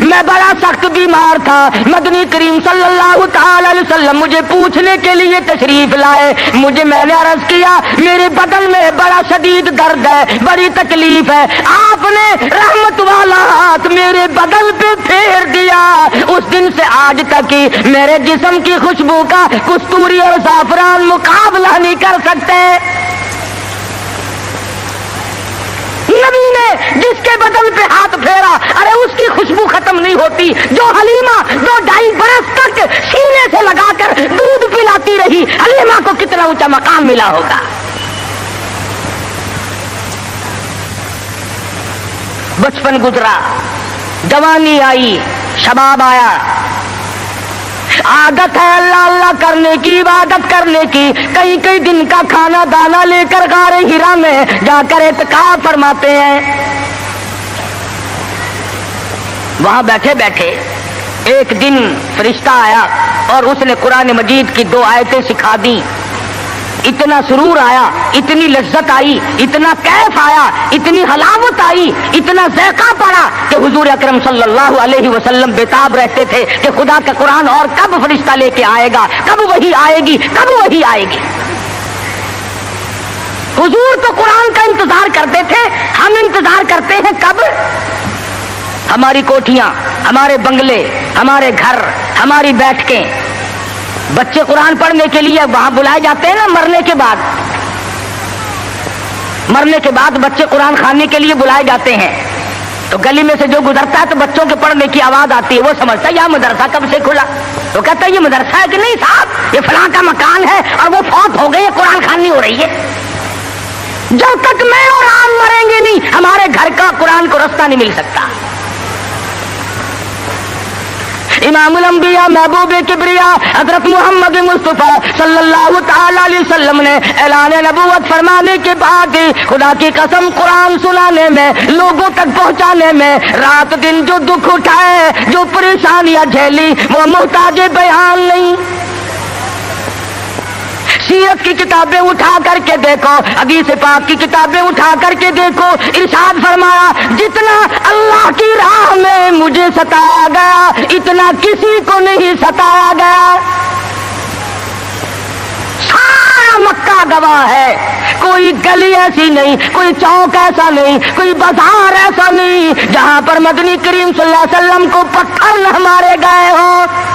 A: میں بڑا سخت بیمار تھا، مدنی کریم صلی اللہ تعالی علیہ وسلم مجھے پوچھنے کے لیے تشریف لائے، میں نے عرض کیا میرے بدن میں بڑا شدید درد ہے، بڑی تکلیف ہے، آپ نے رحمت والا ہاتھ میرے بدن پہ پھیر دیا، اس دن سے آج تک ہی میرے جسم کی خوشبو کا کستوری اور زعفران مقابلہ نہیں کر سکتے۔ نبی نے جس کے بدن پہ ہاتھ پھیرا، ارے اس کی خوشبو ختم نہیں ہوتی، جو حلیمہ 2-2.5 برس تک سینے سے لگا کر دودھ پلاتی رہی، حلیمہ کو کتنا اونچا مقام ملا ہوگا۔ بچپن گزرا، جوانی آئی، شباب آیا، عادت ہے اللہ اللہ کرنے کی، عبادت کرنے کی، کئی دن کا کھانا دانا لے کر غار ہرا میں جا کر اعتکاف فرماتے ہیں۔ وہاں بیٹھے بیٹھے ایک دن فرشتہ آیا اور اس نے قرآن مجید کی 2 آیتیں سکھا دی۔ اتنا سرور آیا، اتنی لذت آئی، اتنا کیف آیا، اتنی حلاوت آئی، اتنا ذائقہ پڑا کہ حضور اکرم صلی اللہ علیہ وسلم بےتاب رہتے تھے کہ خدا کا قرآن اور کب فرشتہ لے کے آئے گا، کب وحی آئے گی، کب وحی آئے گی۔ حضور تو قرآن کا انتظار کرتے تھے، ہم انتظار کرتے ہیں کب؟ ہماری کوٹھیاں، ہمارے بنگلے، ہمارے گھر، ہماری بیٹھکیں، بچے قرآن پڑھنے کے لیے وہاں بلائے جاتے ہیں نا، مرنے کے بعد بچے قرآن خانے کے لیے بلائے جاتے ہیں، تو گلی میں سے جو گزرتا ہے تو بچوں کے پڑھنے کی آواز آتی ہے، وہ سمجھتا ہے یہ مدرسہ کب سے کھلا، تو کہتا ہے یہ مدرسہ ہے کہ نہیں صاحب، یہ فلاں کا مکان ہے اور وہ فوت ہو گئی ہے، قرآن خوانی ہو رہی ہے۔ جب تک میں اور آپ مریں گے نہیں، ہمارے گھر کا قرآن کو رستہ نہیں مل سکتا۔ امام الانبیاء محبوب کبریا حضرت محمد مصطفیٰ صلی اللہ تعالی علیہ وسلم نے اعلان نبوت فرمانے کے بعد خدا کی قسم قرآن سنانے میں، لوگوں تک پہنچانے میں، رات دن جو دکھ اٹھائے، جو پریشانیاں جھیلی، وہ محتاج بیان نہیں۔ سیرت کی کتابیں اٹھا کر کے دیکھو، حدیث پاک کی کتابیں اٹھا کر کے دیکھو، ارشاد فرمایا جتنا اللہ کی راہ میں مجھے ستایا گیا اتنا کسی کو نہیں ستایا گیا۔ سارا مکہ گواہ ہے، کوئی گلی ایسی نہیں، کوئی چوک ایسا نہیں، کوئی بازار ایسا نہیں جہاں پر مدنی کریم صلی اللہ علیہ وسلم کو پتھر نہ مارے گئے ہوں۔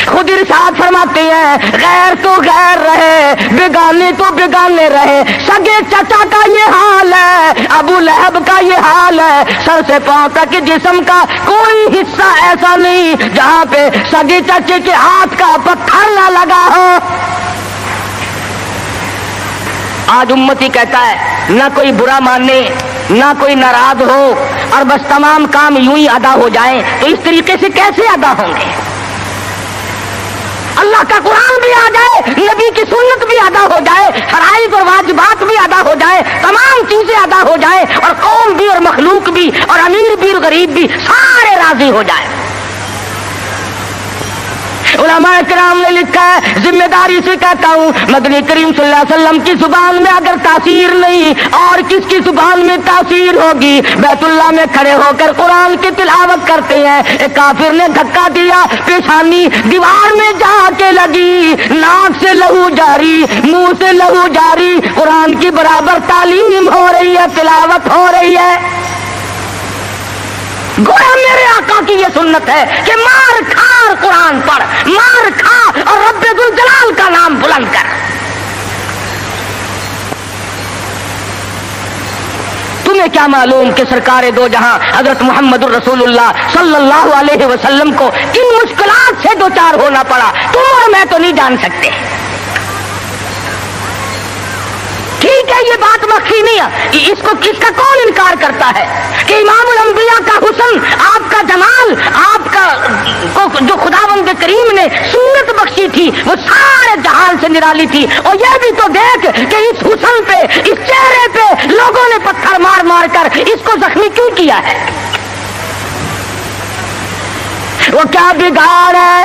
A: خود ارشاد فرماتے ہیں غیر تو غیر رہے، بیگانے تو بیگانے رہے، سگے چچا کا یہ حال ہے، ابو لہب کا یہ حال ہے، سر سے پاؤں تک جسم کا کوئی حصہ ایسا نہیں جہاں پہ سگے چچے کے ہاتھ کا پتھر نہ لگا ہو۔ آج امتی کہتا ہے نہ کوئی برا مانے، نہ کوئی ناراض ہو، اور بس تمام کام یوں ہی ادا ہو جائیں، تو اس طریقے سے کیسے ادا ہوں گے؟ اللہ کا قرآن بھی آ جائے، نبی کی سنت بھی ادا ہو جائے، فرائض اور واجبات بھی ادا ہو جائے، تمام چیزیں ادا ہو جائے، اور قوم بھی اور مخلوق بھی اور امیر بھی اور غریب بھی سارے راضی ہو جائیں۔ علماء کرام نے لکھا ہے، ذمہ داری سے کہتا ہوں، مدنی کریم صلی اللہ علیہ وسلم کی زبان میں اگر تاثیر نہیں اور کس کی زبان میں تاثیر ہوگی؟ بیت اللہ میں کھڑے ہو کر قرآن کی تلاوت کرتے ہیں، ایک کافر نے دھکا دیا، پیشانی دیوار میں جا کے لگی، ناک سے لہو جاری، منہ سے لہو جاری، قرآن کی برابر تعلیم ہو رہی ہے، تلاوت ہو رہی ہے۔ گویا میرے آقا کی یہ سنت ہے کہ مار کھار قرآن پڑھ، مار کھا اور رب ذوالجلال کا نام بلند کر۔ تمہیں کیا معلوم کہ سرکار دو جہاں حضرت محمد الرسول اللہ صلی اللہ علیہ وسلم کو کن مشکلات سے دوچار ہونا پڑا، تم اور میں تو نہیں جان سکتے۔ ٹھیک ہے یہ بات مخفی نہیں ہے، اس کا کون انکار کرتا ہے کہ امام الانبیاء کا حسن، آپ کا جمال، آپ کا جو خداوند کریم نے صورت بخشی تھی وہ سارے جہان سے نرالی تھی، اور یہ بھی تو دیکھ کہ اس حسن پہ، اس چہرے پہ لوگوں نے پتھر مار مار کر اس کو زخمی کیوں کیا ہے؟ وہ کیا بگاڑ ہے؟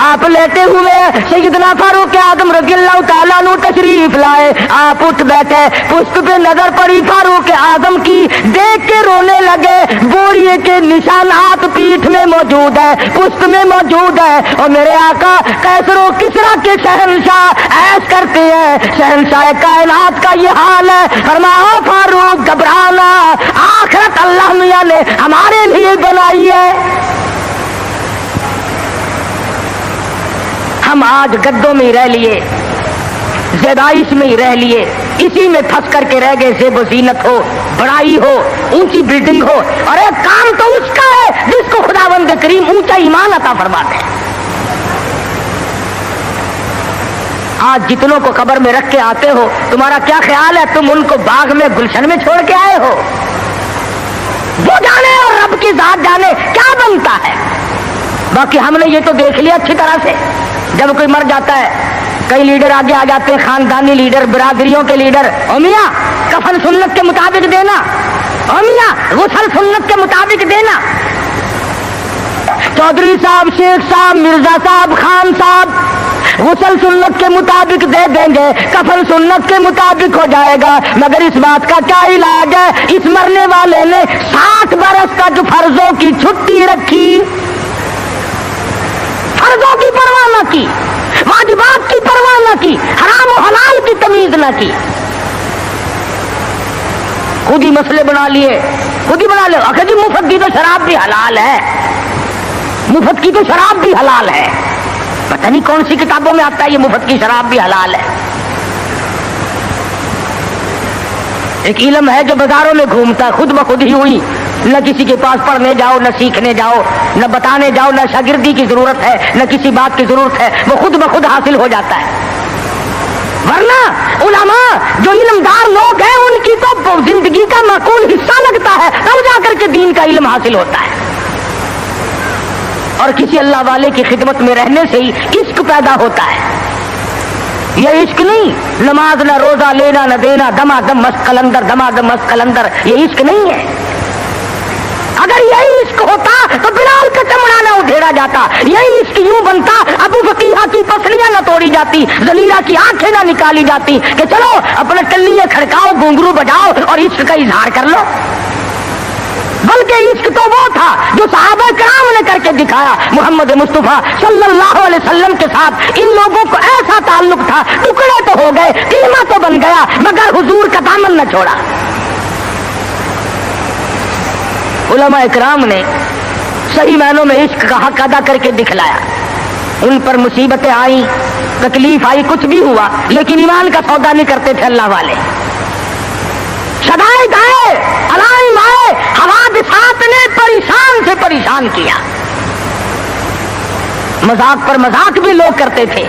A: آپ لیتے ہوئے سیدنا فاروق اعظم رضی اللہ تعالیٰ عنہ تشریف لائے. آپ اٹھ بیٹھے, پشت پہ نظر پڑی فاروق اعظم کی, دیکھ کے رونے لگے. بوریے کے نشانات پیٹھ میں موجود ہے, پشت میں موجود ہے. اور میرے آقا کیسر و کسرا کے شہنشاہ ایش کرتے ہیں, شہنشاہ کائنات کا یہ حال ہے. فرمایا فاروق گھبرانا, آخرت اللہ میاں نے ہمارے لیے بنائی ہے. ہم آج گدوں میں ہی رہ لیے, زیبائش میں ہی رہ لیے, اسی میں پھنس کر کے رہ گئے. زیب و زینت ہو, بڑائی ہو, اونچی بلڈنگ ہو, اور ایک کام تو اس کا ہے جس کو خداوند کریم اونچا ایمان عطا فرماتے ہیں. آج جتنوں کو قبر میں رکھ کے آتے ہو, تمہارا کیا خیال ہے تم ان کو باغ میں گلشن میں چھوڑ کے آئے ہو؟ وہ جانے اور رب کی ذات جانے کیا بنتا ہے. باقی ہم نے یہ تو دیکھ لیا اچھی طرح سے, جب کوئی مر جاتا ہے کئی لیڈر آگے آ جاتے ہیں, خاندانی لیڈر, برادریوں کے لیڈر. او میاں کفن سنت کے مطابق دینا, او میاں غسل سنت کے مطابق دینا. چودھری صاحب, شیخ صاحب, مرزا صاحب, خان صاحب غسل سنت کے مطابق دے دیں گے, کفن سنت کے مطابق ہو جائے گا. مگر اس بات کا کیا علاج ہے؟ اس مرنے والے نے 60 برس کا جو فرضوں کی چھٹی رکھی, فرضوں کی پرواہ نہ کی, واجبات کی پرواہ نہ کی, حرام و حلال کی تمیز نہ کی, خود ہی مسئلے بنا لیے, خود ہی بنا لے. آخر جی مفت کی تو شراب بھی حلال ہے, مفت کی تو شراب بھی حلال ہے. پتہ نہیں کون سی کتابوں میں آتا ہے یہ مفت کی شراب بھی حلال ہے. ایک علم ہے جو بازاروں میں گھومتا ہے, خود بخود ہی ہوئی, نہ کسی کے پاس پڑھنے جاؤ, نہ سیکھنے جاؤ, نہ بتانے جاؤ, نہ شاگردی کی ضرورت ہے, نہ کسی بات کی ضرورت ہے, وہ خود بخود حاصل ہو جاتا ہے. ورنہ علماء جو علمدار لوگ ہیں ان کی تو زندگی کا معقول حصہ لگتا ہے, تب جا کر کے دین کا علم حاصل ہوتا ہے. اور کسی اللہ والے کی خدمت میں رہنے سے ہی عشق پیدا ہوتا ہے. یہ عشق نہیں, نماز نہ روزہ, لینا نہ دینا, دما دم مست قلندر, دما دم مست قلندر, یہ عشق نہیں ہے. اگر یہی عشق ہوتا تو بلال کا چمڑا نہ ادھیڑا جاتا, یہی عشق یوں بنتا ابو فقیہ کی پسلیاں نہ توڑی جاتی, زلیلہ کی آنکھیں نہ نکالی جاتی کہ چلو اپنے ٹلیے کھڑکاؤ, گھنگرو بجاؤ اور عشق کا اظہار کر لو. بلکہ عشق تو وہ تھا جو صحابہ کرام نے کر کے دکھایا. محمد مصطفیٰ صلی اللہ علیہ وسلم کے ساتھ ان لوگوں کو ایسا تعلق تھا, ٹکڑے تو ہو گئے, کلمہ تو بن گیا, مگر حضور کا دامن نہ چھوڑا. علماء اکرام نے صحیح معنوں میں عشق کا حق ادا کر کے دکھلایا. ان پر مصیبتیں آئیں, تکلیف آئی, کچھ بھی ہوا, لیکن ایمان کا سودا نہیں کرتے تھے اللہ والے. شدائد آئے, علائم آئے, حوادثات نے پریشان سے پریشان کیا. مذاق پر مذاق بھی لوگ کرتے تھے.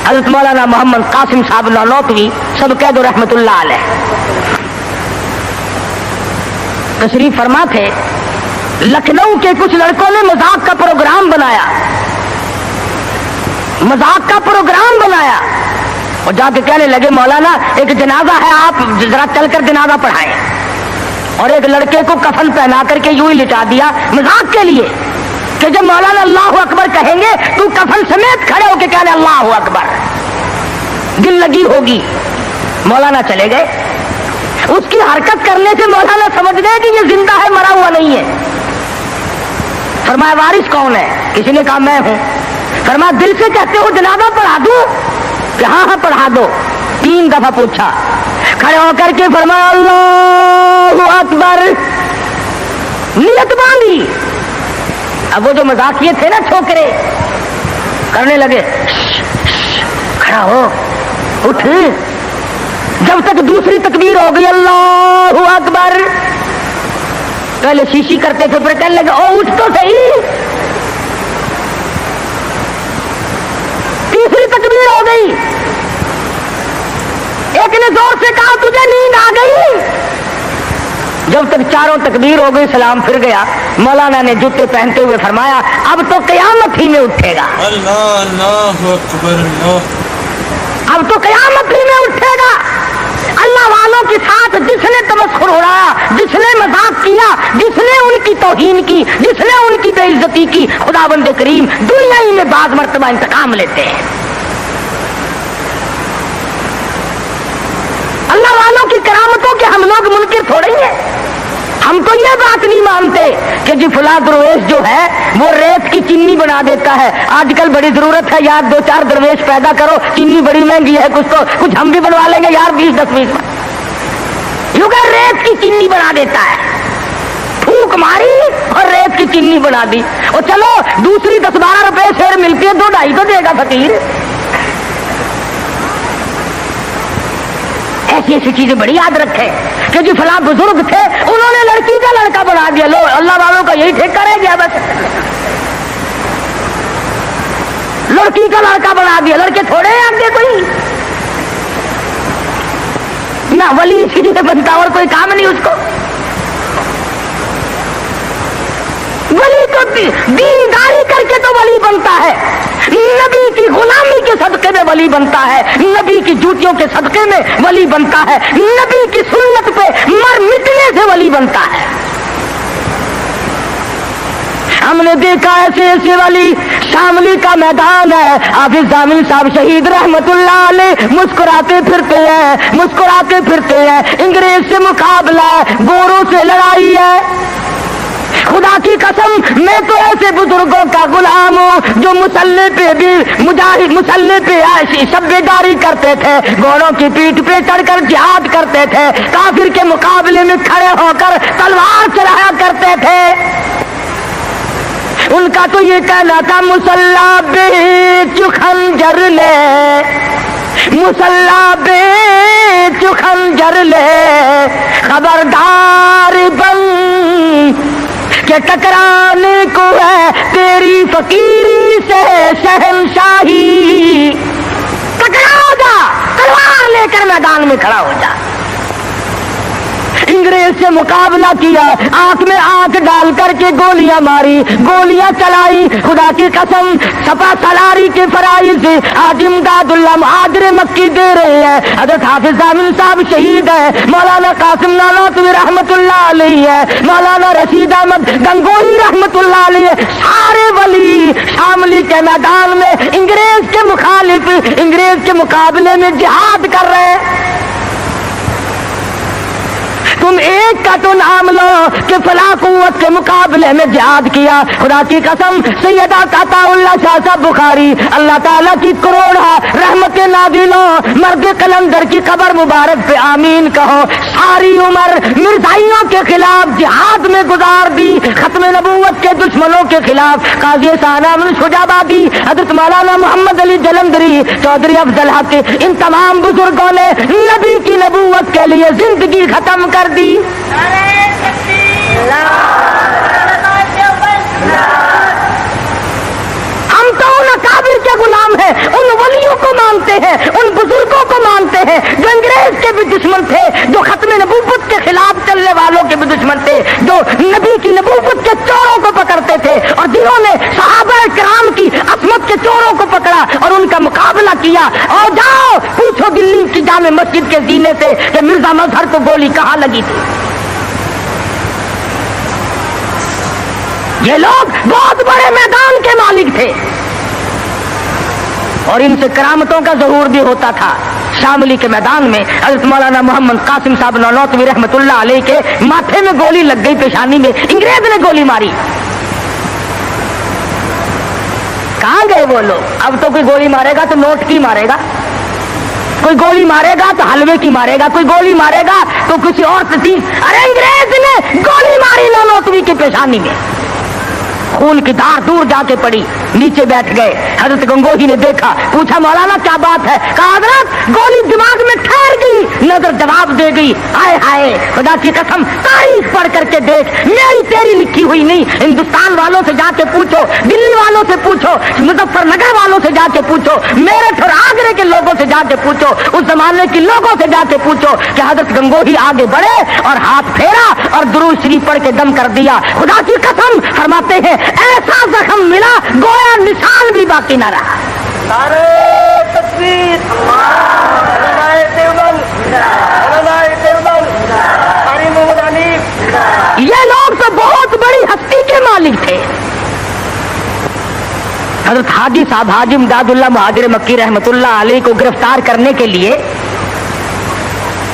A: حضرت مولانا محمد قاسم صاحب نانوتوی سب قید و رحمت اللہ علیہ تشریف فرما تھے. لکھنؤ کے کچھ لڑکوں نے مذاق کا پروگرام بنایا, مذاق کا پروگرام بنایا, اور جا کے کہنے لگے مولانا ایک جنازہ ہے, آپ ذرا چل کر جنازہ پڑھائیں. اور ایک لڑکے کو کفن پہنا کر کے یوں ہی لٹا دیا مذاق کے لیے کہ جب مولانا اللہ اکبر کہیں گے تو کفن سمیت کھڑے ہو کے کہنے اللہ اکبر, دل لگی ہوگی. مولانا چلے گئے. اس کی حرکت کرنے سے مولانا سمجھ گئے کہ یہ زندہ ہے, مرا ہوا نہیں ہے. فرمایا وارث کون ہے؟ کسی نے کہا میں ہوں. فرمایا دل سے کہتے ہو جنازہ پڑھا دوں؟ کہ ہاں ہاں پڑھا دو. 3 دفعہ پوچھا, کھڑے ہو کر کے فرمایا اللہ اکبر, نیت باندھی. اب وہ جو مذاقیے تھے نا چھوکرے کرنے لگے, کھڑا ہو, اٹھ. جب تک دوسری تکبیر ہو گئی اللہ اکبر, پہلے شیشی کرتے تھے, پھر کہنے لگے او اٹھ تو صحیح. تیسری تکبیر ہو گئی, ایک نے زور سے کہا تجھے نیند آ گئی. جب تک 4 تکبیر ہو گئی سلام پھر گیا. مولانا نے جوتے پہنتے ہوئے فرمایا اب تو قیامت ہی میں اٹھے گا.
C: اللہ اکبر, اللہ.
A: اب تو قیامت ہی میں اٹھے گا. اللہ والوں کے ساتھ جس نے تمسخر اڑایا، جس نے مذاق کیا، جس نے ان کی توہین کی، جس نے ان کی بے عزتی کی، خداوند کریم دنیا ہی میں بعض مرتبہ انتقام لیتے ہیں۔ اللہ والوں کی کرامتوں کے ہم لوگ منکر تھوڑے ہی ہیں۔ ہم تو یہ بات نہیں مانتے کہ جی فلاں درویش جو ہے وہ ریت کی چینی بنا دیتا ہے۔ آج کل بڑی ضرورت ہے یار، 2-4 درویش پیدا کرو، چینی بڑی مہنگی ہے، کچھ ہم بھی بنوا لیں گے یار 20-10 کیونکہ ریت کی چینی بنا دیتا ہے، پھونک ماری اور ریت کی چینی بنا دی، اور چلو دوسری 10-12 روپے شیر ملتی ہے، 2-2.5 تو دے گا فقیر۔ ایسی ایسی چیزیں بڑی یاد رکھے کہ جو فلاں بزرگ تھے انہوں نے لڑکی کا لڑکا بنا دیا، لو اللہ والوں کا یہی ٹھیکہ رہ گیا، بس لڑکی کا لڑکا بنا دیا۔ لڑکے تھوڑے ہیں آگے کوئی نہ، ولی اسی لیے بنتا اور کوئی کام نہیں اس کو۔ ولی تو دینداری کر کے تو ولی بنتا ہے، نبی کی غلامی کے صدقے میں ولی بنتا ہے، نبی کی جوتیوں کے صدقے میں ولی بنتا ہے، نبی کی سنت پہ مر مٹنے سے ولی بنتا ہے۔ ہم نے دیکھا ایسے ایسے ولی، شاملی کا میدان ہے، حافظ ضامن صاحب شہید رحمت اللہ علیہ مسکراتے پھرتے ہیں، مسکراتے پھرتے ہیں، انگریز سے مقابلہ ہے، گوروں سے لڑائی ہے۔ خدا کی قسم میں تو ایسے بزرگوں کا غلام ہوں جو مسلح پہ بھی مجاہد، مسلح پہ شبیداری کرتے تھے، گھوڑوں کی پیٹھ پہ چڑھ کر جہاد کرتے تھے، کافر کے مقابلے میں کھڑے ہو کر تلوار چلایا کرتے تھے۔ ان کا تو یہ کہنا تھا مسلح بیچ خنجر لے، مسلح بیچ خنجر لے، خبردار بن کہ ٹکرانے کو ہے تیری فقیری سے شہنشاہی۔ ٹکرا ہو جا، تلوار لے کر میدان میں کھڑا ہو جا۔ انگریز سے مقابلہ کیا، آنکھ میں آنکھ ڈال کر کے گولیاں ماری، گولیاں چلائی، خدا کی قسم سپا سالاری کے فرائض سے آج امداد اللہ مہاجر مکی دے رہے ہیں۔ حضرت حافظ ضامن صاحب شہید ہے، مولانا قاسم نانوتوی رحمت اللہ علیہ ہے، مولانا رشید احمد گنگوہی رحمت اللہ علیہ، سارے ولی شاملی کے میدان میں انگریز کے مخالف، انگریز کے مقابلے میں جہاد کر رہے ہیں۔ تم ایک کا تو نام لو کہ فلاں قوت کے مقابلے میں جہاد کیا۔ خدا کی قسم سیدہ عطا اللہ شاہ صاحب بخاری اللہ تعالیٰ کی کروڑا رحمت نازلوں، مرد قلندر کی قبر مبارک پہ آمین کہو، ساری عمر مرزائیوں کے خلاف جہاد میں گزار دی، ختم نبوت کے دشمنوں کے خلاف قاضی ثانوی شجابادی، حضرت مولانا محمد علی جلندری، چودھری افضل حق، ان تمام بزرگوں نے نبی کی نبوت کے لیے زندگی ختم کر دی۔ ہم تو ان اکابر کے غلام ہیں، ان ولیوں کو مانتے ہیں، ان بزرگوں کو مانتے ہیں جو انگریز کے بھی دشمن تھے، جو ختم نبوت کے خلاف چلنے والوں کے بھی دشمن تھے، جو نبی کی نبوت کے چوروں کو پکڑتے تھے، اور جنہوں نے صحابہ کرام کی عصمت کے چوروں کو پکڑا اور ان کا مقابلہ کیا۔ اور جاؤ پوچھو دلی کی جامع مسجد کے زینے سے کہ مرزا مظہر کو گولی کہاں لگی تھی۔ یہ لوگ بہت بڑے میدان کے مالک تھے اور ان سے کرامتوں کا ظہور بھی ہوتا تھا۔ شاملی کے میدان میں حضرت مولانا محمد قاسم صاحب نانوتوی رحمت اللہ علیہ کے ماتھے میں گولی لگ گئی، پیشانی میں انگریز نے گولی ماری۔ کہاں گئے وہ لوگ؟ اب تو کوئی گولی مارے گا تو نوٹ کی مارے گا، کوئی گولی مارے گا تو حلوے کی مارے گا، کوئی گولی مارے گا تو کسی اور چیز۔ ارے انگریز نے گولی ماری نانوتوی کی پیشانی میں، خون کی دھار دور جا کے پڑی، نیچے بیٹھ گئے۔ حضرت گنگوہی نے دیکھا، پوچھا مولانا کیا بات ہے؟ کہا حضرت گولی دماغ میں ٹھہر گئی، نظر جواب دے گئی، ہائے ہائے خدا کی قسم تاریخ پڑھ کر کے دیکھ، میری تیری لکھی ہوئی نہیں، ہندوستان والوں سے جا کے پوچھو، دلی والوں سے پوچھو، مظفر نگر والوں سے جا کے پوچھو، میرٹھ اور آگرے کے لوگوں سے جا کے پوچھو، اس زمانے کے لوگوں سے جا کے پوچھو کہ حضرت گنگوہی آگے بڑھے اور ہاتھ پھیرا اور درود شریف پڑھ کے دم کر دیا۔ خدا کی قسم فرماتے ہیں ایسا زخم ملا گویا نشان بھی باقی نہ رہا۔ نعرہ تکبیر، اللہ تو بہت بڑی ہستی کے مالک تھے. حضرت حاجی صاحب حاجی امداد اللہ مہاجر مکی رحمت اللہ علیہ کو گرفتار کرنے کے لیے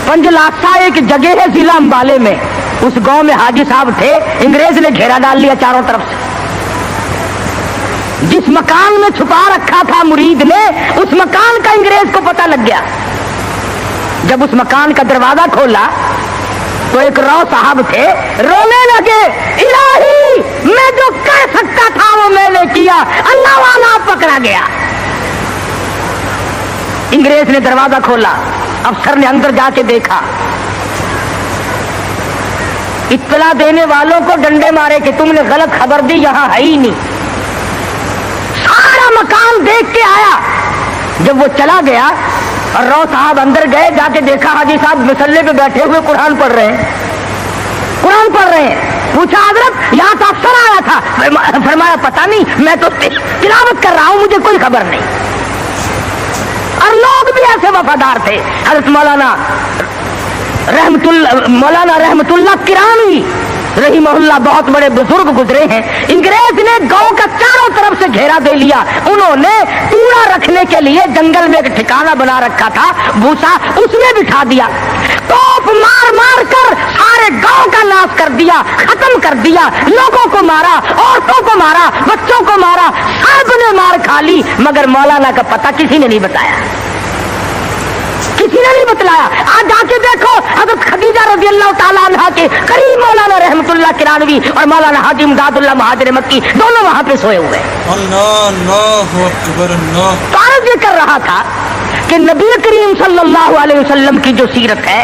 A: پنجلاسا ایک جگہ ہے ضلع امبالے میں، اس گاؤں میں حاجی صاحب تھے. انگریز نے گھیرا ڈال لیا چاروں طرف سے. جس مکان میں چھپا رکھا تھا مرید نے، اس مکان کا انگریز کو پتہ لگ گیا. جب اس مکان کا دروازہ کھولا تو ایک رو صاحب تھے، رونے لگے، الہی میں جو کر سکتا تھا وہ میں نے کیا، اللہ والا پکڑا گیا. انگریز نے دروازہ کھولا، افسر نے اندر جا کے دیکھا، اطلاع دینے والوں کو ڈنڈے مارے کہ تم نے غلط خبر دی، یہاں ہے ہی نہیں. سارا مکان دیکھ کے آیا. جب وہ چلا گیا اور رو صاحب اندر گئے، جا کے دیکھا حاجی صاحب مسلے پہ بیٹھے ہوئے قرآن پڑھ رہے ہیں. قرآن پڑھ رہے ہیں. پوچھا حضرت یہاں تو افسر آیا تھا. فرمایا پتہ نہیں، میں تو تلاوت کر رہا ہوں، مجھے کوئی خبر نہیں. اور لوگ بھی ایسے وفادار تھے. حضرت مولانا رحمت اللہ کرانی رحمہ اللہ بہت بڑے بزرگ گزرے ہیں. انگریز نے گاؤں کا چاروں طرف سے گھیرا دے لیا. انہوں نے کوڑا رکھنے کے لیے جنگل میں ایک ٹھکانہ بنا رکھا تھا، بھوسا، اس میں بٹھا دیا. توپ مار مار کر سارے گاؤں کا ناش کر دیا، ختم کر دیا. لوگوں کو مارا، عورتوں کو مارا، بچوں کو مارا، سب نے مار کھا لی. مگر مولانا کا پتہ کسی نے نہیں بتایا، کسی نے نہیں بتلایا. آج جا کے دیکھو حضرت خدیجہ رضی اللہ تعالیٰ عنہ کے قریب مولانا رحمت اللہ کرانوی اور مولانا حاجی امداد اللہ مہاجر مکی دونوں وہاں پہ سوئے ہوئے.
C: اللہ اکبر اللہ.
A: تو عرض یہ کر رہا تھا کہ نبی کریم صلی اللہ علیہ وسلم کی جو سیرت ہے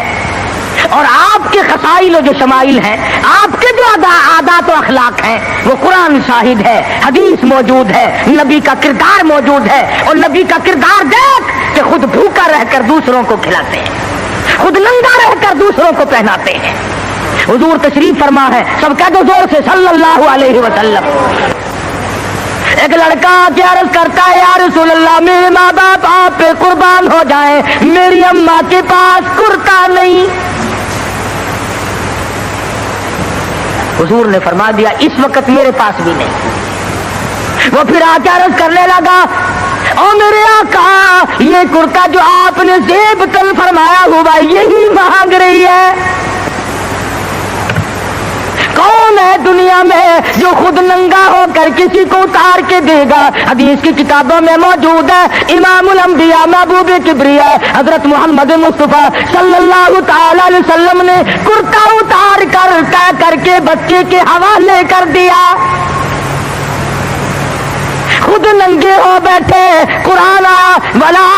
A: اور آپ کے خصائل و جو شمائل ہیں، آپ کے جو عادات و اخلاق ہیں، وہ قرآن شاہد ہے، حدیث موجود ہے، نبی کا کردار موجود ہے. اور نبی کا کردار دیکھ کہ خود بھوکا رہ کر دوسروں کو کھلاتے ہیں، خود ننگا رہ کر دوسروں کو پہناتے ہیں. حضور تشریف فرما ہے، سب کہہ دو زور سے صلی اللہ علیہ وسلم. ایک لڑکا کے عرض کرتا ہے یا رسول اللہ میرے ماں باپ آپ پہ قربان ہو جائیں، میری اماں کے پاس کرتا نہیں. حضور نے فرما دیا اس وقت میرے پاس بھی نہیں. وہ پھر آ کے عرض کرنے لگا او میرے آقا یہ کرتا جو آپ نے زیب تن فرمایا ہوا یہی مانگ رہی ہے. کون ہے دنیا میں جو خود ننگا ہو کر کسی کو اتار کے دے گا؟ حدیث کی کتابوں میں موجود ہے. امام الانبیاء محبوب کبریا حضرت محمد مصطفیٰ صلی اللہ تعالی علیہ وسلم نے کرتا اتار کر طے کر کے بچے کے حوالے کر دیا. خود ننگے ہو بیٹھے. قرآن ولا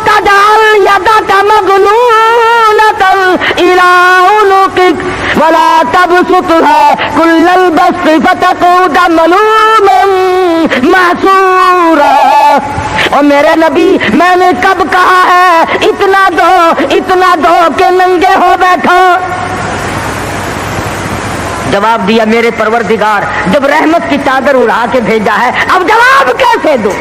A: تجعل یدک مغلولۃ الی عنقک ولا تبسطها كل البسط فتقعد ملوما محسورا. اور میرے نبی میں نے کب کہا ہے اتنا دو کہ ننگے ہو بیٹھو؟ جواب دیا میرے پروردگار جب رحمت کی چادر اڑا کے بھیجا ہے اب جواب کیسے دو؟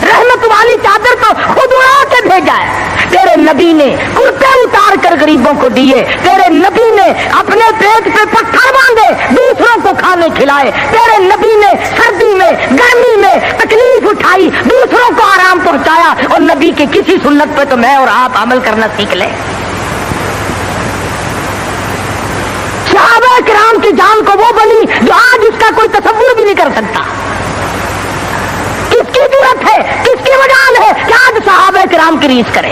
A: رحمت والی چادر تو خود اڑا کے بھیجا ہے. تیرے نبی نے کرتے اتار کر غریبوں کو دیے. تیرے نبی نے اپنے پیٹ پہ پتھر باندھے دوسروں کو کھانے کھلائے. تیرے نبی نے سردی میں گرمی میں تکلیف اٹھائی دوسروں کو آرام پہنچایا. اور نبی کی کسی سنت پہ تو میں اور آپ عمل کرنا سیکھ لیں. صحابہ کرام کی جان کو وہ بنی جو آج اس کا کوئی تصور بھی نہیں کر سکتا. کس کی ضرورت ہے، کس کی مجال ہے کہ آج صحابہ کرام کی ریس کرے؟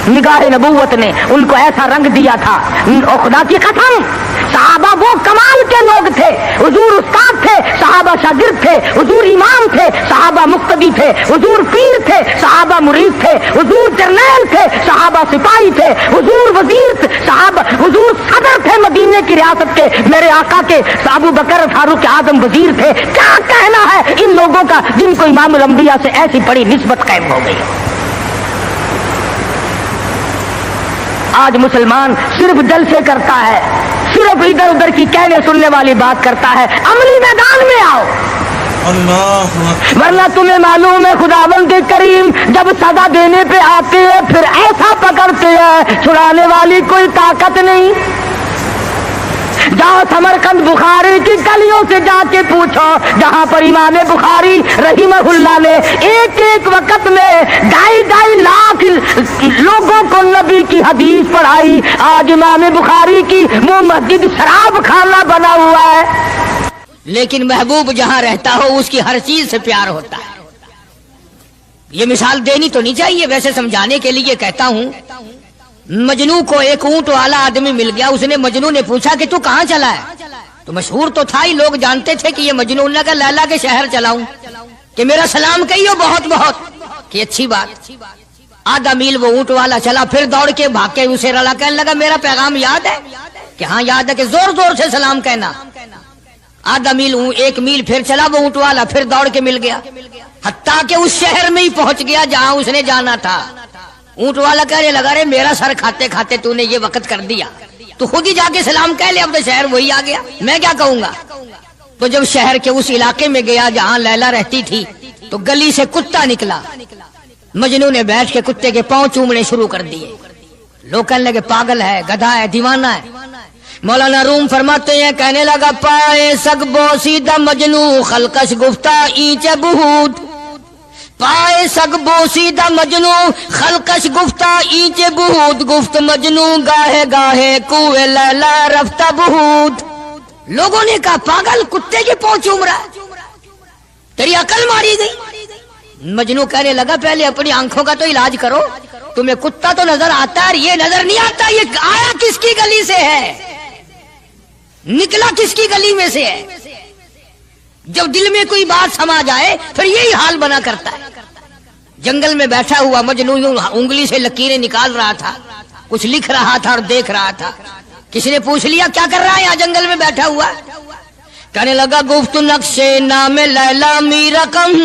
A: نگاہ نبوت نے ان کو ایسا رنگ دیا تھا. اور خدا کی قسم صحابہ وہ کمال کے لوگ تھے. حضور استاد تھے، صحابہ شاگرد تھے. حضور امام تھے، صحابہ مقتدی تھے. حضور پیر تھے، صحابہ مرید تھے. حضور جرنیل تھے، صحابہ سپاہی تھے. حضور وزیر تھے، صحابہ. حضور صدر تھے مدینے کی ریاست کے. میرے آقا کے ابو بکر فاروق اعظم وزیر تھے. کیا کہنا ہے ان لوگوں کا جن کو امام الانبیاء سے ایسی بڑی نسبت قائم ہو گئی؟ آج مسلمان صرف جلسے کرتا ہے، صرف ادھر ادھر کی کہنے سننے والی بات کرتا ہے. عملی میدان میں آؤ. ورنہ تمہیں معلوم ہے خداوند کریم جب سزا دینے پہ آتے ہیں پھر ایسا پکڑتے ہیں چھڑانے والی کوئی طاقت نہیں. جاؤ سمرقند بخاری کی گلیوں سے جا کے پوچھو جہاں پر امام بخاری رحمہ اللہ نے ایک ایک وقت میں 2.5 لاکھ لوگوں کو نبی کی حدیث پڑھائی، آج امام بخاری کی وہ مسجد شراب خانہ بنا ہوا ہے۔ لیکن محبوب جہاں رہتا ہو اس کی ہر چیز سے پیار ہوتا ہے۔ یہ مثال دینی تو نہیں چاہیے، ویسے سمجھانے کے لیے کہتا ہوں۔ مجنو کو ایک اونٹ والا آدمی مل گیا، اس نے مجنو نے پوچھا کہ تو کہاں چلا ہے؟ تو مشہور تو تھا ہی، لوگ جانتے تھے کہ یہ مجنون نے کہا لیلا کے شہر چلاؤں کہ میرا سلام کہیو بہت بہت، کہ اچھی بات۔ آدھا میل وہ اونٹ والا چلا، پھر دوڑ کے بھاگ کے اسے رلا، کہنے لگا میرا پیغام یاد ہے؟ کہ ہاں یاد ہے، کہ زور زور سے سلام کہنا۔ آدھا میل 1 میل پھر چلا وہ اونٹ والا، پھر دوڑ کے مل گیا، حتیٰ کہ اس شہر میں ہی پہنچ گیا جہاں اس نے جانا تھا۔ اونٹ والا کہنے لگا رے میرا سر کھاتے کھاتے تو نے یہ وقت کر دیا، تو خود ہی جا کے سلام کہہ لے، اب تو شہر وہی آ گیا، میں کیا کہوں گا۔ تو جب شہر کے اس علاقے میں گیا جہاں لیلا رہتی تھی تو گلی سے کتا نکلا، مجنو نے بیٹھ کے کتے کے پاؤں چومنے شروع کر دیے۔ لوگ کہنے لگے پاگل ہے، گدھا ہے، دیوانہ ہے۔ مولانا روم فرماتے ہیں کہنے لگا پائے سگ بوسیدہ مجنو خلقش گفتہ اینچ بہود، پائے سگ بوسیدہ مجنو خلقش گفتہ اینچ بہود، گفت مجنو گاہے گاہے کوئے لیلا رفتہ بہود۔ لوگوں نے کہا پاگل، کتے کے پاؤں چوم رہا ہے، تیری عقل ماری گئی۔ مجنو کہنے لگا پہلے اپنی آنکھوں کا تو علاج کرو، تمہیں کتا تو نظر آتا ہے، یہ نظر نہیں آتا، یہ آیا کس کی گلی سے ہے، نکلا کس کی گلی میں سے ہے۔ جب دل میں کوئی بات سما جائے پھر یہی حال بنا کرتا ہے۔ جنگل میں بیٹھا ہوا مجنو انگلی سے لکیریں نکال رہا تھا، کچھ لکھ رہا تھا اور دیکھ رہا تھا۔ کسی نے پوچھ لیا کیا کر رہا ہے یہاں جنگل میں بیٹھا ہوا؟ کہنے لگا گفت نقشے نام لیلا می رقم،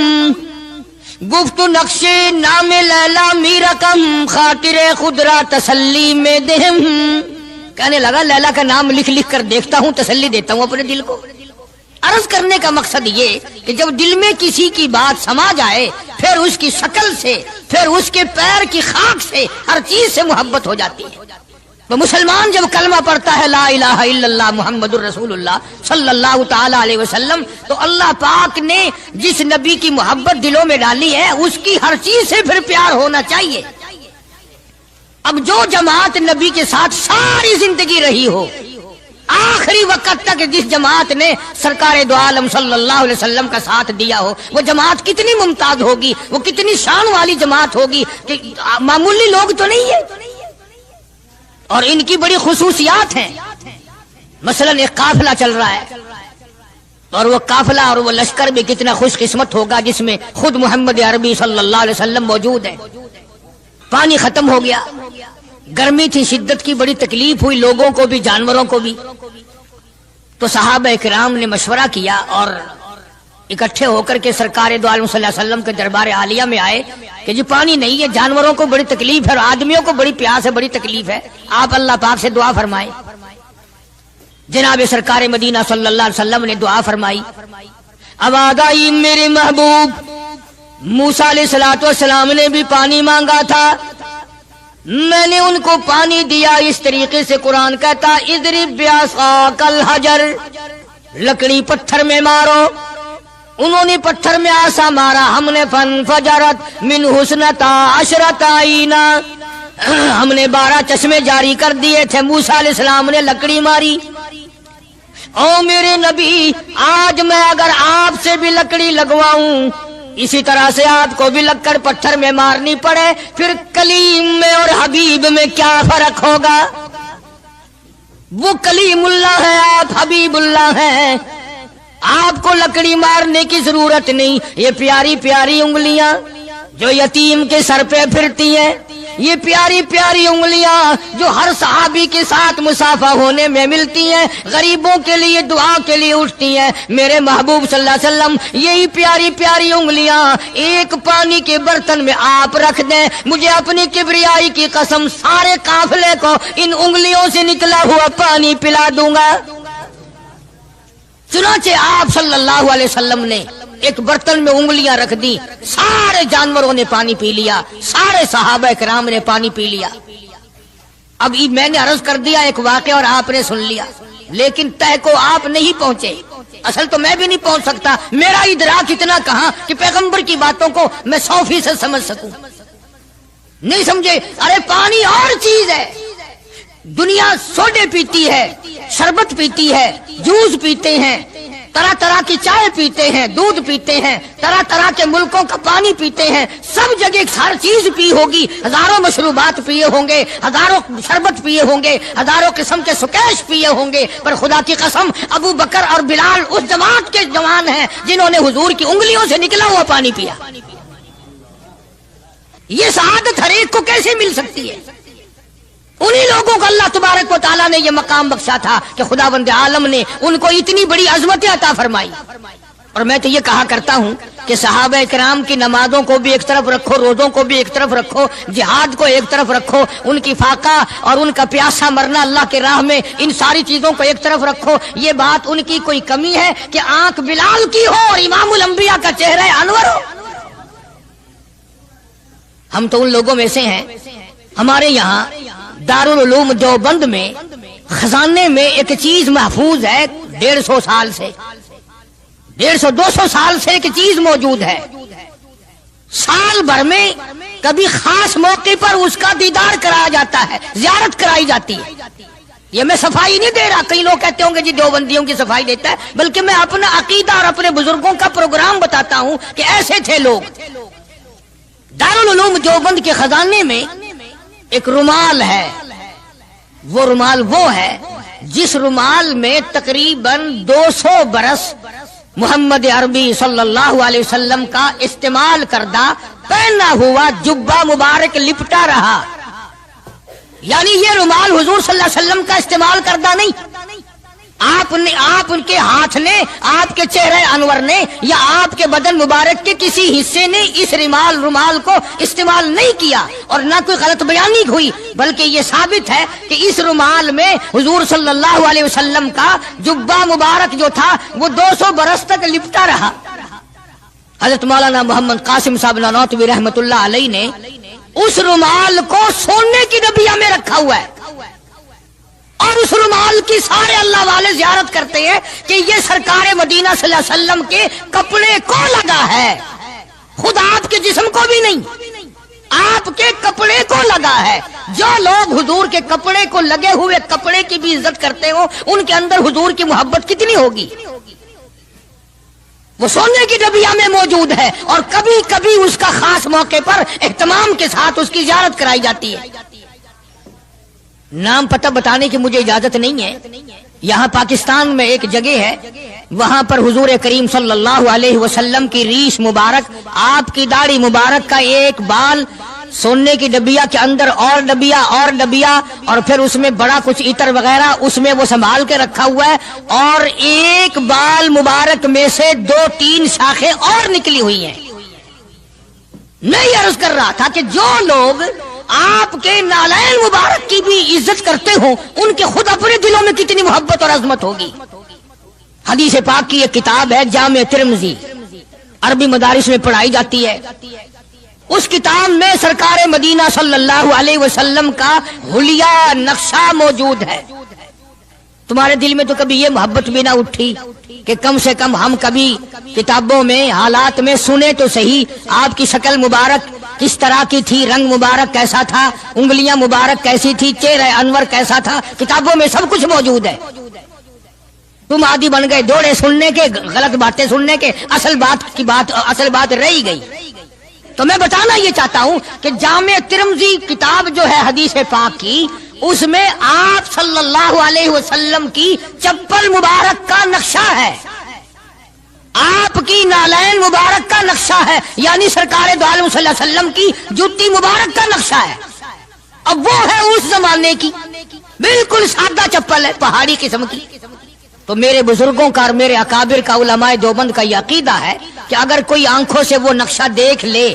A: گفت نقشے نام لیلا می رقم، خاطر خود را تسلی میں دہم۔ کہنے لگا لیلا کا نام لکھ لکھ کر دیکھتا ہوں، تسلی دیتا ہوں اپنے دل کو۔ عرض کرنے کا مقصد یہ کہ جب دل میں کسی کی بات سما جائے پھر اس کی شکل سے، پھر اس کے پیر کی خاک سے، ہر چیز سے محبت ہو جاتی ہے۔ تو مسلمان جب کلمہ پڑھتا ہے لا الہ الا اللہ محمد الرسول اللہ صلی اللہ تعالی علیہ وسلم، تو اللہ پاک نے جس نبی کی محبت دلوں میں ڈالی ہے اس کی ہر چیز سے پھر پیار ہونا چاہیے۔ اب جو جماعت نبی کے ساتھ ساری زندگی رہی ہو، آخری وقت تک جس جماعت نے سرکار دو عالم صلی اللہ علیہ وسلم کا ساتھ دیا ہو، وہ جماعت کتنی ممتاز ہوگی، وہ کتنی شان والی جماعت ہوگی کہ معمولی لوگ تو نہیں ہے، اور ان کی بڑی خصوصیات ہیں۔ مثلا ایک قافلہ چل رہا ہے، اور وہ قافلہ اور وہ لشکر بھی کتنا خوش قسمت ہوگا جس میں خود محمد عربی صلی اللہ علیہ وسلم موجود ہے۔ پانی ختم ہو گیا، گرمی تھی، شدت کی بڑی تکلیف ہوئی لوگوں کو بھی جانوروں کو بھی، تو صحابہ کرام نے مشورہ کیا اور اکٹھے ہو کر کے سرکار دو عالم صلی اللہ علیہ وسلم کے دربار عالیہ میں آئے کہ جی پانی نہیں ہے، جانوروں کو بڑی تکلیف ہے اور آدمیوں کو بڑی پیاس ہے، بڑی تکلیف ہے، آپ اللہ پاک سے دعا فرمائیں۔ جناب سرکار مدینہ صلی اللہ علیہ وسلم نے دعا فرمائی۔ اب آگائی میرے محبوب موسیٰ علیہ السلام نے بھی پانی مانگا تھا، میں نے ان کو پانی دیا۔ اس طریقے سے قرآن کہتا اضرب بعصاک الحجر، لکڑی پتھر میں مارو۔ انہوں نے پتھر میں آسا مارا، ہم نے فانفجرت من حسنتا عشرۃ عینا، ہم نے 12 چشمے جاری کر دیے تھے۔ موسیٰ علیہ السلام نے لکڑی ماری۔ او میرے نبی، آج میں اگر آپ سے بھی لکڑی لگواؤں، اسی طرح سے آپ کو بھی لکڑ پتھر میں مارنی پڑے، پھر کلیم میں اور حبیب میں کیا فرق ہوگا؟ وہ کلیم اللہ ہے، آپ حبیب اللہ ہیں، آپ کو لکڑی مارنے کی ضرورت نہیں۔ یہ پیاری پیاری انگلیاں جو یتیم کے سر پہ پھرتی ہیں، یہ پیاری پیاری انگلیاں جو ہر صحابی کے ساتھ مسافہ ہونے میں ملتی ہیں، غریبوں کے لیے دعا کے لیے اٹھتی ہیں، میرے محبوب صلی اللہ علیہ وسلم یہی پیاری پیاری انگلیاں ایک پانی کے برتن میں آپ رکھ دیں، مجھے اپنی کبریائی کی قسم سارے قافلے کو ان انگلیوں سے نکلا ہوا پانی پلا دوں گا۔ چنانچہ آپ صلی اللہ علیہ وسلم نے ایک برتن میں انگلیاں رکھ دی، سارے جانوروں نے پانی پی لیا، سارے صحابہ کرام نے پانی پی لیا۔ اب میں نے عرض کر دیا ایک واقعہ اور آپ نے سن لیا۔ لیکن تہ کو آپ نہیں پہنچے. اصل تو میں بھی نہیں پہنچ سکتا، میرا ادراک اتنا کہاں کہ پیغمبر کی باتوں کو میں 100% سمجھ سکوں. نہیں سمجھے؟ ارے پانی اور چیز ہے. دنیا سوڈے پیتی ہے، شربت پیتی ہے، جوس پیتے ہیں، طرح طرح کی چائے پیتے ہیں، دودھ پیتے ہیں، طرح طرح کے ملکوں کا پانی پیتے ہیں. سب جگہ ہر چیز پی ہوگی، ہزاروں مشروبات پیے ہوں گے، ہزاروں شربت پیے ہوں گے، ہزاروں قسم کے سکیش پیے ہوں گے. پر خدا کی قسم ابو بکر اور بلال اس جماعت کے جوان ہیں جنہوں نے حضور کی انگلیوں سے نکلا ہوا پانی پیا. یہ سعادت ہر ایک کو کیسے مل سکتی ہے؟ انہی لوگوں کو اللہ تبارک و تعالیٰ نے یہ مقام بخشا تھا کہ خداوند عالم نے ان کو اتنی بڑی عظمت عطا فرمائی. اور میں تو یہ کہا کرتا ہوں کہ صحابہ کرام کی نمازوں کو بھی ایک طرف رکھو، روزوں کو بھی ایک طرف رکھو، جہاد کو ایک طرف رکھو، ان کی فاقہ اور ان کا پیاسا مرنا اللہ کے راہ میں، ان ساری چیزوں کو ایک طرف رکھو. یہ بات ان کی کوئی کمی ہے کہ آنکھ بلال کی ہو اور امام الانبیاء کا چہرہ انور ہو؟ ہم تو ان لوگوں میں سے ہیں. ہمارے یہاں دارالعلوم دیوبند میں خزانے میں ایک چیز محفوظ ہے 150 سال سے، 150-200 سال سے ایک چیز موجود ہے. سال بھر میں کبھی خاص موقع پر اس کا دیدار کرایا جاتا ہے، زیارت کرائی جاتی ہے. یہ میں صفائی نہیں دے رہا، کئی لوگ کہتے ہوں گے جی دیوبندیوں کی صفائی دیتا ہے، بلکہ میں اپنا عقیدہ اور اپنے بزرگوں کا پروگرام بتاتا ہوں کہ ایسے تھے لوگ. دارالعلوم دیوبند کے خزانے میں ایک رومال ہے. وہ رومال وہ ہے جس رومال میں تقریباً 200 برس محمد عربی صلی اللہ علیہ وسلم کا استعمال کردہ پہنا ہوا جبہ مبارک لپٹا رہا. یعنی یہ رومال حضور صلی اللہ علیہ وسلم کا استعمال کردہ نہیں، آپ ان کے ہاتھ نے، آپ کے چہرے انور نے یا آپ کے بدن مبارک کے کسی حصے نے اس رومال کو استعمال نہیں کیا، اور نہ کوئی غلط بیانی ہوئی، بلکہ یہ ثابت ہے کہ اس رومال میں حضور صلی اللہ علیہ وسلم کا جبہ مبارک جو تھا وہ 200 برس تک لپٹا رہا. حضرت مولانا محمد قاسم صاحب نانوتوی رحمت اللہ علیہ نے اس رومال کو سونے کی ڈبیا میں رکھا ہوا ہے، اور اس رومال کی سارے اللہ والے زیارت کرتے ہیں کہ یہ سرکار مدینہ صلی اللہ علیہ وسلم کے کپڑے کو لگا ہے، خود آپ کے جسم کو بھی نہیں، آپ کے کپڑے کو لگا ہے. جو لوگ حضور کے کپڑے کو لگے ہوئے کپڑے کی بھی عزت کرتے ہو، ان کے اندر حضور کی محبت کتنی ہوگی؟ وہ سونے کی ڈبیا میں موجود ہے، اور کبھی کبھی اس کا خاص موقع پر اہتمام کے ساتھ اس کی زیارت کرائی جاتی ہے. نام پتہ بتانے کی مجھے اجازت نہیں ہے. یہاں پاکستان میں ایک جگہ ہے، وہاں پر حضور کریم صلی اللہ علیہ وسلم کی ریش مبارک، آپ کی داڑھی مبارک کا ایک بال سونے کی ڈبیا کے اندر اور ڈبیا اور پھر اس میں بڑا کچھ عطر وغیرہ اس میں وہ سنبھال کے رکھا ہوا ہے، اور ایک بال مبارک میں سے 2-3 شاخیں اور نکلی ہوئی ہیں. میں یہ عرض کر رہا تھا کہ جو لوگ آپ کے نالین مبارک کی بھی عزت کرتے ہوں، ان کے خود اپنے دلوں میں کتنی محبت اور عظمت ہوگی. حدیث پاک کی ایک کتاب ہے جامع ترمذی، عربی مدارس میں پڑھائی جاتی ہے. اس کتاب میں سرکار مدینہ صلی اللہ علیہ وسلم کا حلیہ نقشہ موجود ہے. تمہارے دل میں تو کبھی یہ محبت بھی نہ اٹھی کہ کم سے کم ہم کبھی کتابوں میں حالات میں سنے تو صحیح آپ کی شکل مبارک کس طرح کی تھی، رنگ مبارک کیسا تھا، انگلیاں مبارک کیسی تھی، چہرہ انور کیسا تھا. کتابوں میں سب کچھ موجود ہے. تم عادی بن گئے دوڑے سننے کے، غلط باتیں سننے کے، اصل بات رہی گئی. تو میں بتانا یہ چاہتا ہوں کہ جامع ترمذی کتاب جو ہے حدیث پاک کی، اس میں آپ صلی اللہ علیہ وسلم کی چپل مبارک کا نقشہ ہے، آپ کی نالین مبارک کا نقشہ ہے، یعنی سرکار دو عالم صلی اللہ علیہ وسلم کی جوتی مبارک کا نقشہ ہے. اب وہ ہے اس زمانے کی بالکل سادہ چپل ہے، پہاڑی قسم کی. تو میرے بزرگوں کا اور میرے اکابر کا، علماء دیوبند کا یہ عقیدہ ہے کہ اگر کوئی آنکھوں سے وہ نقشہ دیکھ لے،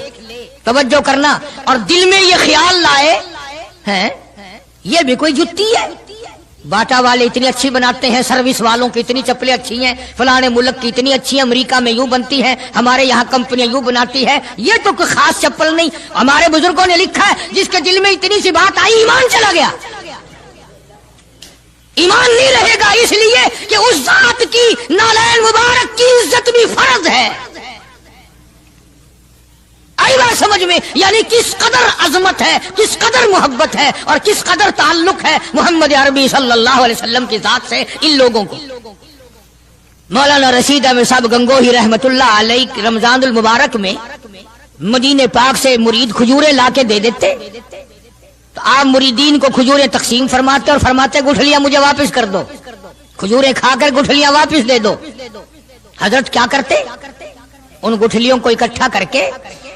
A: توجہ کرنا، اور دل میں یہ خیال لائے ہیں یہ بھی کوئی جتی ہے، باٹا والے اتنی اچھی بناتے ہیں، سروس والوں کی اتنی چپلیں اچھی ہیں، فلانے ملک کی اتنی اچھی ہیں، امریکہ میں یوں بنتی ہیں، ہمارے یہاں کمپنیاں یوں بناتی ہے، یہ تو کوئی خاص چپل نہیں. ہمارے بزرگوں نے لکھا ہے جس کے دل میں اتنی سی بات آئی ایمان چلا گیا. ایمان نہیں رہے گا اس لیے کہ اس ذات کی نالین مبارک کی عزت بھی فرض ہے. آئی بات سمجھ میں؟ یعنی کس قدر عظمت ہے، کس قدر محبت ہے اور کس قدر تعلق ہے محمد عربی صلی اللہ علیہ وسلم کی ذات سے ان لوگوں کو. مولانا رشید احمد صاحب گنگوہی رحمت اللہ علیہ رمضان المبارک میں مدینے پاک سے مرید کھجوریں لا کے دے دیتے تو آپ مریدین کو کھجوریں تقسیم فرماتے اور فرماتے گٹھلیاں مجھے واپس کر دو، کھجوریں کھا کر گٹھلیاں واپس دے دو. حضرت کیا کرتے؟ ان گٹھلیوں کو اکٹھا کر کے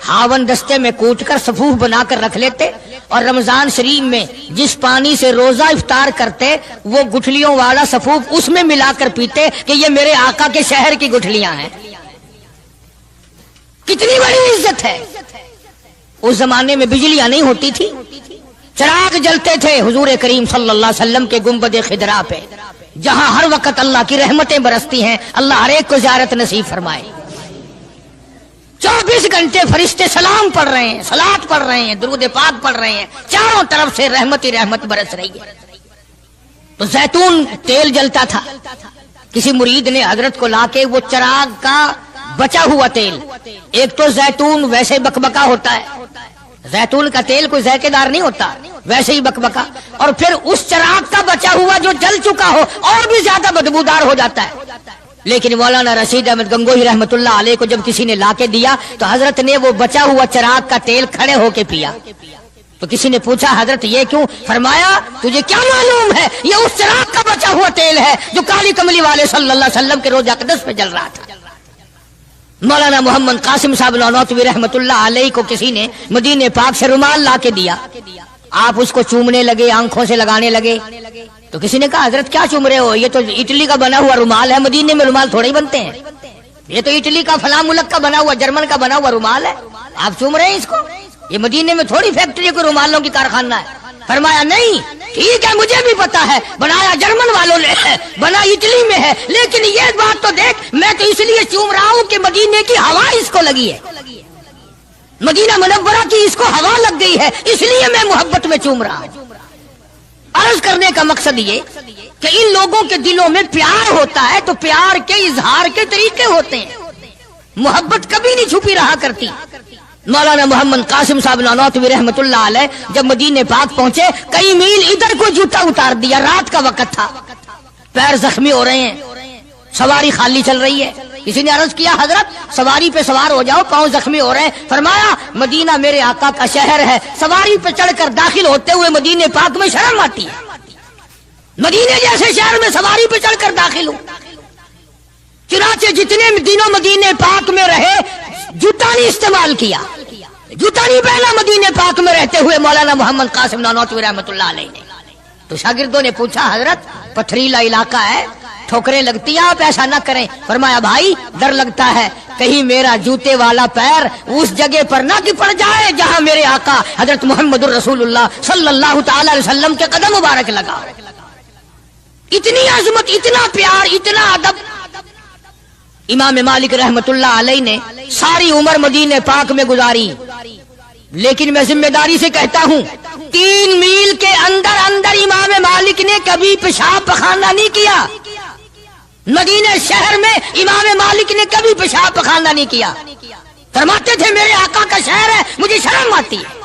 A: ہاون دستے میں کوٹ کر صفوف بنا کر رکھ لیتے اور رمضان شریف میں جس پانی سے روزہ افطار کرتے وہ گٹھلیوں والا صفوف اس میں ملا کر پیتے کہ یہ میرے آقا کے شہر کی گٹھلیاں ہیں. کتنی بڑی عزت ہے. اس زمانے میں بجلیاں نہیں ہوتی تھی، چراغ جلتے تھے حضور کریم صلی اللہ علیہ وسلم کے گنبد خضرا پہ، جہاں ہر وقت اللہ کی رحمتیں برستی ہیں. اللہ ہر ایک کو زیارت نصیب فرمائے. 24 گھنٹے فرشتے سلام پڑھ رہے ہیں، صلات پڑھ رہے ہیں، درود پاک پڑھ رہے ہیں، چاروں طرف سے رحمت ہی رحمت برس رہی ہے. تو زیتون تیل جلتا تھا، کسی مرید نے حضرت کو لا کے وہ چراغ کا بچا ہوا تیل، ایک تو زیتون ویسے بکبکا ہوتا ہے، زیتون کا تیل کوئی ذائقے دار نہیں ہوتا، ویسے ہی بکبکا، اور پھر اس چراغ کا بچا ہوا جو جل چکا ہو اور بھی زیادہ بدبودار ہو جاتا ہے. لیکن مولانا رشید احمد گنگوہی رحمت اللہ علیہ کو جب کسی نے لا کے دیا تو حضرت نے وہ بچا ہوا چراغ کا تیل کھڑے ہو کے پیا. تو کسی نے پوچھا حضرت یہ کیوں؟ فرمایا تجھے کیا معلوم ہے یہ اس چراغ کا بچا ہوا تیل ہے جو کالی کملی والے صلی اللہ علیہ وسلم کے روضہ اقدس پہ جل رہا تھا. مولانا محمد قاسم صاحب نانوتوی رحمت اللہ علیہ کو کسی نے مدینے پاک سے رومال لا کے دیا، آپ اس کو چومنے لگے، آنکھوں سے لگانے لگے. تو کسی نے کہا حضرت کیا چوم رہے ہو؟ یہ تو اٹلی کا بنا ہوا رومال ہے، مدینے میں رومال تھوڑے ہی بنتے ہیں، یہ تو اٹلی کا فلاں ملک کا بنا ہوا، جرمن کا بنا ہوا رومال ہے، آپ چوم رہے ہیں اس کو؟ یہ مدینے میں تھوڑی فیکٹری کو رومالوں کی کارخانہ ہے. فرمایا نہیں ٹھیک ہے مجھے بھی پتا ہے بنایا جرمن والوں نے ہے، بنا اٹلی میں ہے، لیکن یہ بات تو دیکھ میں تو اس لیے چوم رہا ہوں کہ مدینے کی ہوا اس کو لگی ہے، مدینہ منورہ کی اس کو ہوا لگ گئی ہے، اس لیے میں محبت میں چوم رہا ہوں. عرض کرنے کا مقصد یہ کہ ان لوگوں کے دلوں میں پیار ہوتا ہے تو پیار کے اظہار کے طریقے ہوتے ہیں، محبت کبھی نہیں چھپی رہا کرتی. مولانا محمد قاسم صاحب نانوتوی رحمت اللہ علیہ جب مدینے پاک پہنچے کئی میل ادھر کو جوتا اتار دیا، رات کا وقت تھا، پیر زخمی ہو رہے ہیں، سواری خالی چل رہی ہے. کسی نے عرض کیا حضرت سواری پہ سوار ہو جاؤ، پاؤں زخمی ہو رہے ہیں. فرمایا مدینہ میرے آقا کا شہر ہے، سواری پہ چڑھ کر داخل ہوتے ہوئے مدینے پاک میں شرم آتی ہے، مدینے جیسے شہر میں سواری پہ چڑھ کر داخل ہوں. چنانچہ جتنے دنوں مدینے پاک میں رہے جوتا نہیں استعمال کیا، جوتا نہیں پہنا مدینے پاک میں رہتے ہوئے مولانا محمد قاسم نانوتوی رحمت اللہ علیہ نے. تو شاگردوں نے پوچھا حضرت پتھریلا علاقہ ہے، ٹھوکریں لگتی ہیں، آپ ایسا نہ کریں. فرمایا بھائی ڈر لگتا ہے کہیں میرا جوتے والا پیر اس جگہ پر نہ کہ پڑ جائے جہاں میرے آقا حضرت محمد الرسول اللہ صلی اللہ تعالی علیہ وسلم کے قدم مبارک لگا. اتنی عظمت، اتنا پیار، اتنا ادب. امام مالک رحمت اللہ علیہ نے ساری عمر مدینے پاک میں گزاری، لیکن میں ذمہ داری سے کہتا ہوں 3 میل کے اندر اندر امام مالک نے کبھی پیشاب پخانہ نہیں کیا. مدینہ شہر میں امام مالک نے کبھی پیشاب پخانہ نہیں کیا. فرماتے تھے میرے آقا کا شہر ہے مجھے شرم آتی ہے.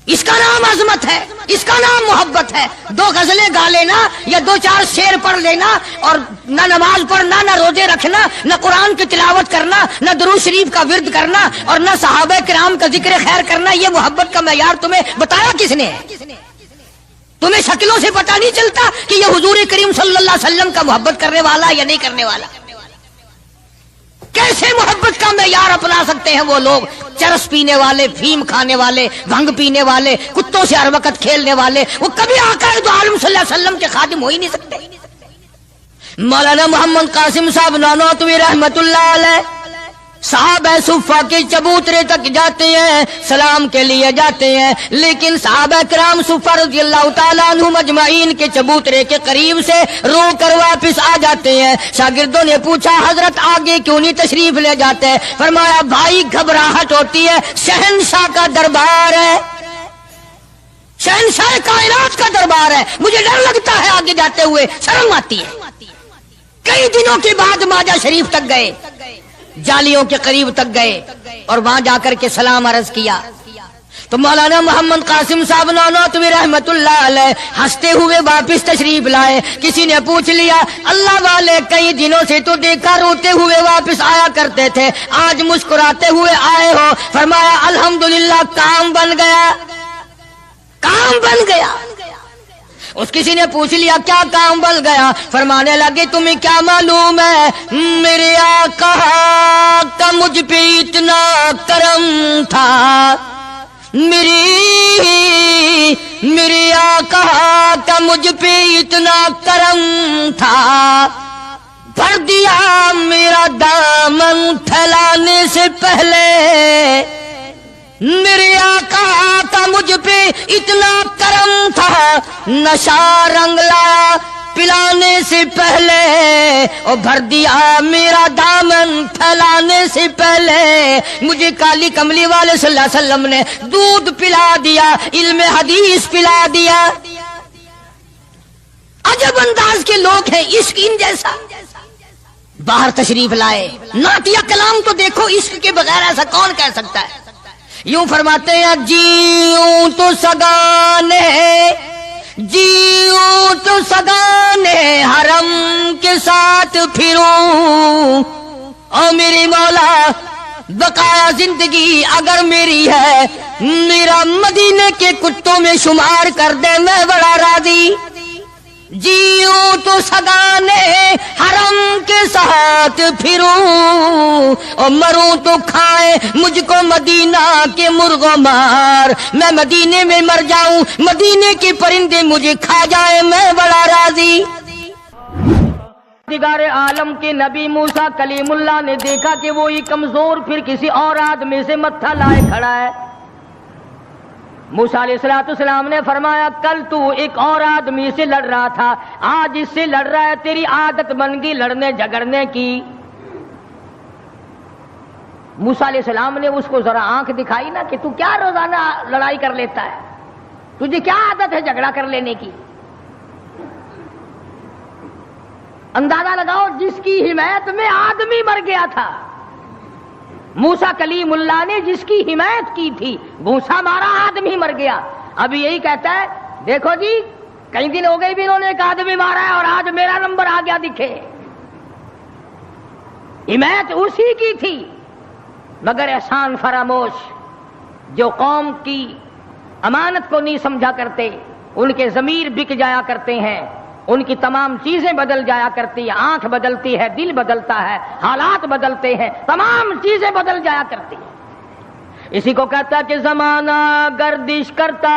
A: اس کا نام عظمت ہے، اس کا نام محبت ہے. 2 غزلیں گا لینا یا 2-4 شعر پڑھ لینا اور نہ نماز پڑھنا، نہ روزے رکھنا، نہ قرآن کی تلاوت کرنا، نہ درود شریف کا ورد کرنا اور نہ صحابہ کرام کا ذکر خیر کرنا، یہ محبت کا معیار تمہیں بتایا کس نے ہے؟ تمہیں شکلوں سے پتہ نہیں چلتا کہ یہ حضور کریم صلی اللہ علیہ وسلم کا محبت کرنے والا یا نہیں کرنے والا؟ کیسے محبت کا معیار اپنا سکتے ہیں وہ لوگ، چرس پینے والے، فیم کھانے والے، بھنگ پینے والے، کتوں سے ہر وقت کھیلنے والے، وہ کبھی آقا دو عالم صلی اللہ علیہ وسلم کے خادم ہو ہی نہیں سکتے. مولانا محمد قاسم صاحب نانوتوی رحمت اللہ علیہ صحابہ صفہ کے چبوترے تک جاتے ہیں، سلام کے لیے جاتے ہیں، لیکن صحابہ کرام صفہ رضی اللہ تعالیٰ عنہ مجمعین کے چبوترے کے قریب سے رو کر واپس آ جاتے ہیں. شاگردوں نے پوچھا حضرت آگے کیوں نہیں تشریف لے جاتے ہیں؟ فرمایا بھائی گھبراہٹ ہوتی ہے، شہنشاہ کا دربار ہے، شہنشاہ کائنات کا دربار ہے، مجھے ڈر لگتا ہے آگے جاتے ہوئے، شرم آتی ہے۔ کئی دنوں کے بعد ماجہ شریف تک گئے، جالیوں کے قریب تک گئے اور وہاں جا کر کے سلام عرض کیا تو مولانا محمد قاسم صاحب نانوتوی رحمت اللہ علیہ ہنستے ہوئے واپس تشریف لائے۔ کسی نے پوچھ لیا اللہ والے کئی دنوں سے تو دیکھا روتے ہوئے واپس آیا کرتے تھے، آج مسکراتے ہوئے آئے ہو؟ فرمایا الحمدللہ کام بن گیا، کام بن گیا۔ اس کسی نے پوچھ لیا کیا کام بن گیا؟ فرمانے لگے تمہیں کیا معلوم ہے میرے آقا کا مجھ پہ اتنا کرم تھا، میرے آقا کا مجھ پہ اتنا کرم تھا، بھر دیا میرا دامن پھیلانے سے پہلے، میرے آقا کا مجھ پہ اتنا کرم تھا، نشہ رنگ لایا پلانے سے پہلے، اور بھر دیا میرا دامن پھیلانے سے پہلے، مجھے کالی کملی والے صلی اللہ علیہ وسلم نے دودھ پلا دیا، علم حدیث پلا دیا۔ عجب انداز کے لوگ ہیں، عشق ان جیسا۔ باہر تشریف لائے، نعتیہ کلام تو دیکھو، عشق کے بغیر ایسا کون کہہ سکتا ہے؟ یوں فرماتے ہیں جیوں تو سگانے، جیوں تو سگانے حرم کے ساتھ پھروں، او میری مولا بقایا زندگی اگر میری ہے، میرا مدینے کے کتوں میں شمار کر دے، میں بڑا راضی۔ جیوں تو سگانے حرم کے ساتھ پھروں، اور مروں تو کھائے مجھ کو مدینہ کے مرغ و مار، میں مدینے میں مر جاؤں، مدینے کے پرندے مجھے کھا جائے، میں بڑا راضی۔
D: دیگار عالم کے نبی موسیٰ کلیم اللہ نے دیکھا کہ وہی کمزور پھر کسی اور آدمی سے متھا لائے کھڑا ہے۔ موسیٰ علیہ السلام نے فرمایا کل تو ایک اور آدمی سے لڑ رہا تھا، آج اس سے لڑ رہا ہے، تیری عادت بن گئی لڑنے جھگڑنے کی۔ موسیٰ علیہ السلام نے اس کو ذرا آنکھ دکھائی نا کہ تو کیا روزانہ لڑائی کر لیتا ہے، تجھے کیا عادت ہے جھگڑا کر لینے کی؟ اندازہ لگاؤ جس کی حمایت میں آدمی مر گیا تھا، موسیٰ کلیم اللہ نے جس کی حمایت کی تھی، موسیٰ مارا آدمی مر گیا، اب یہی کہتا ہے دیکھو جی کئی دن ہو گئے بھی انہوں نے ایک آدمی مارا ہے اور آج میرا نمبر آ گیا دکھے۔ حمایت اسی کی تھی، مگر احسان فراموش جو قوم کی امانت کو نہیں سمجھا کرتے، ان کے ضمیر بک جایا کرتے ہیں، ان کی تمام چیزیں بدل جایا کرتی ہیں، آنکھ بدلتی ہے، دل بدلتا ہے، حالات بدلتے ہیں، تمام چیزیں بدل جایا کرتی ہیں۔ اسی کو کہتا ہے کہ زمانہ گردش کرتا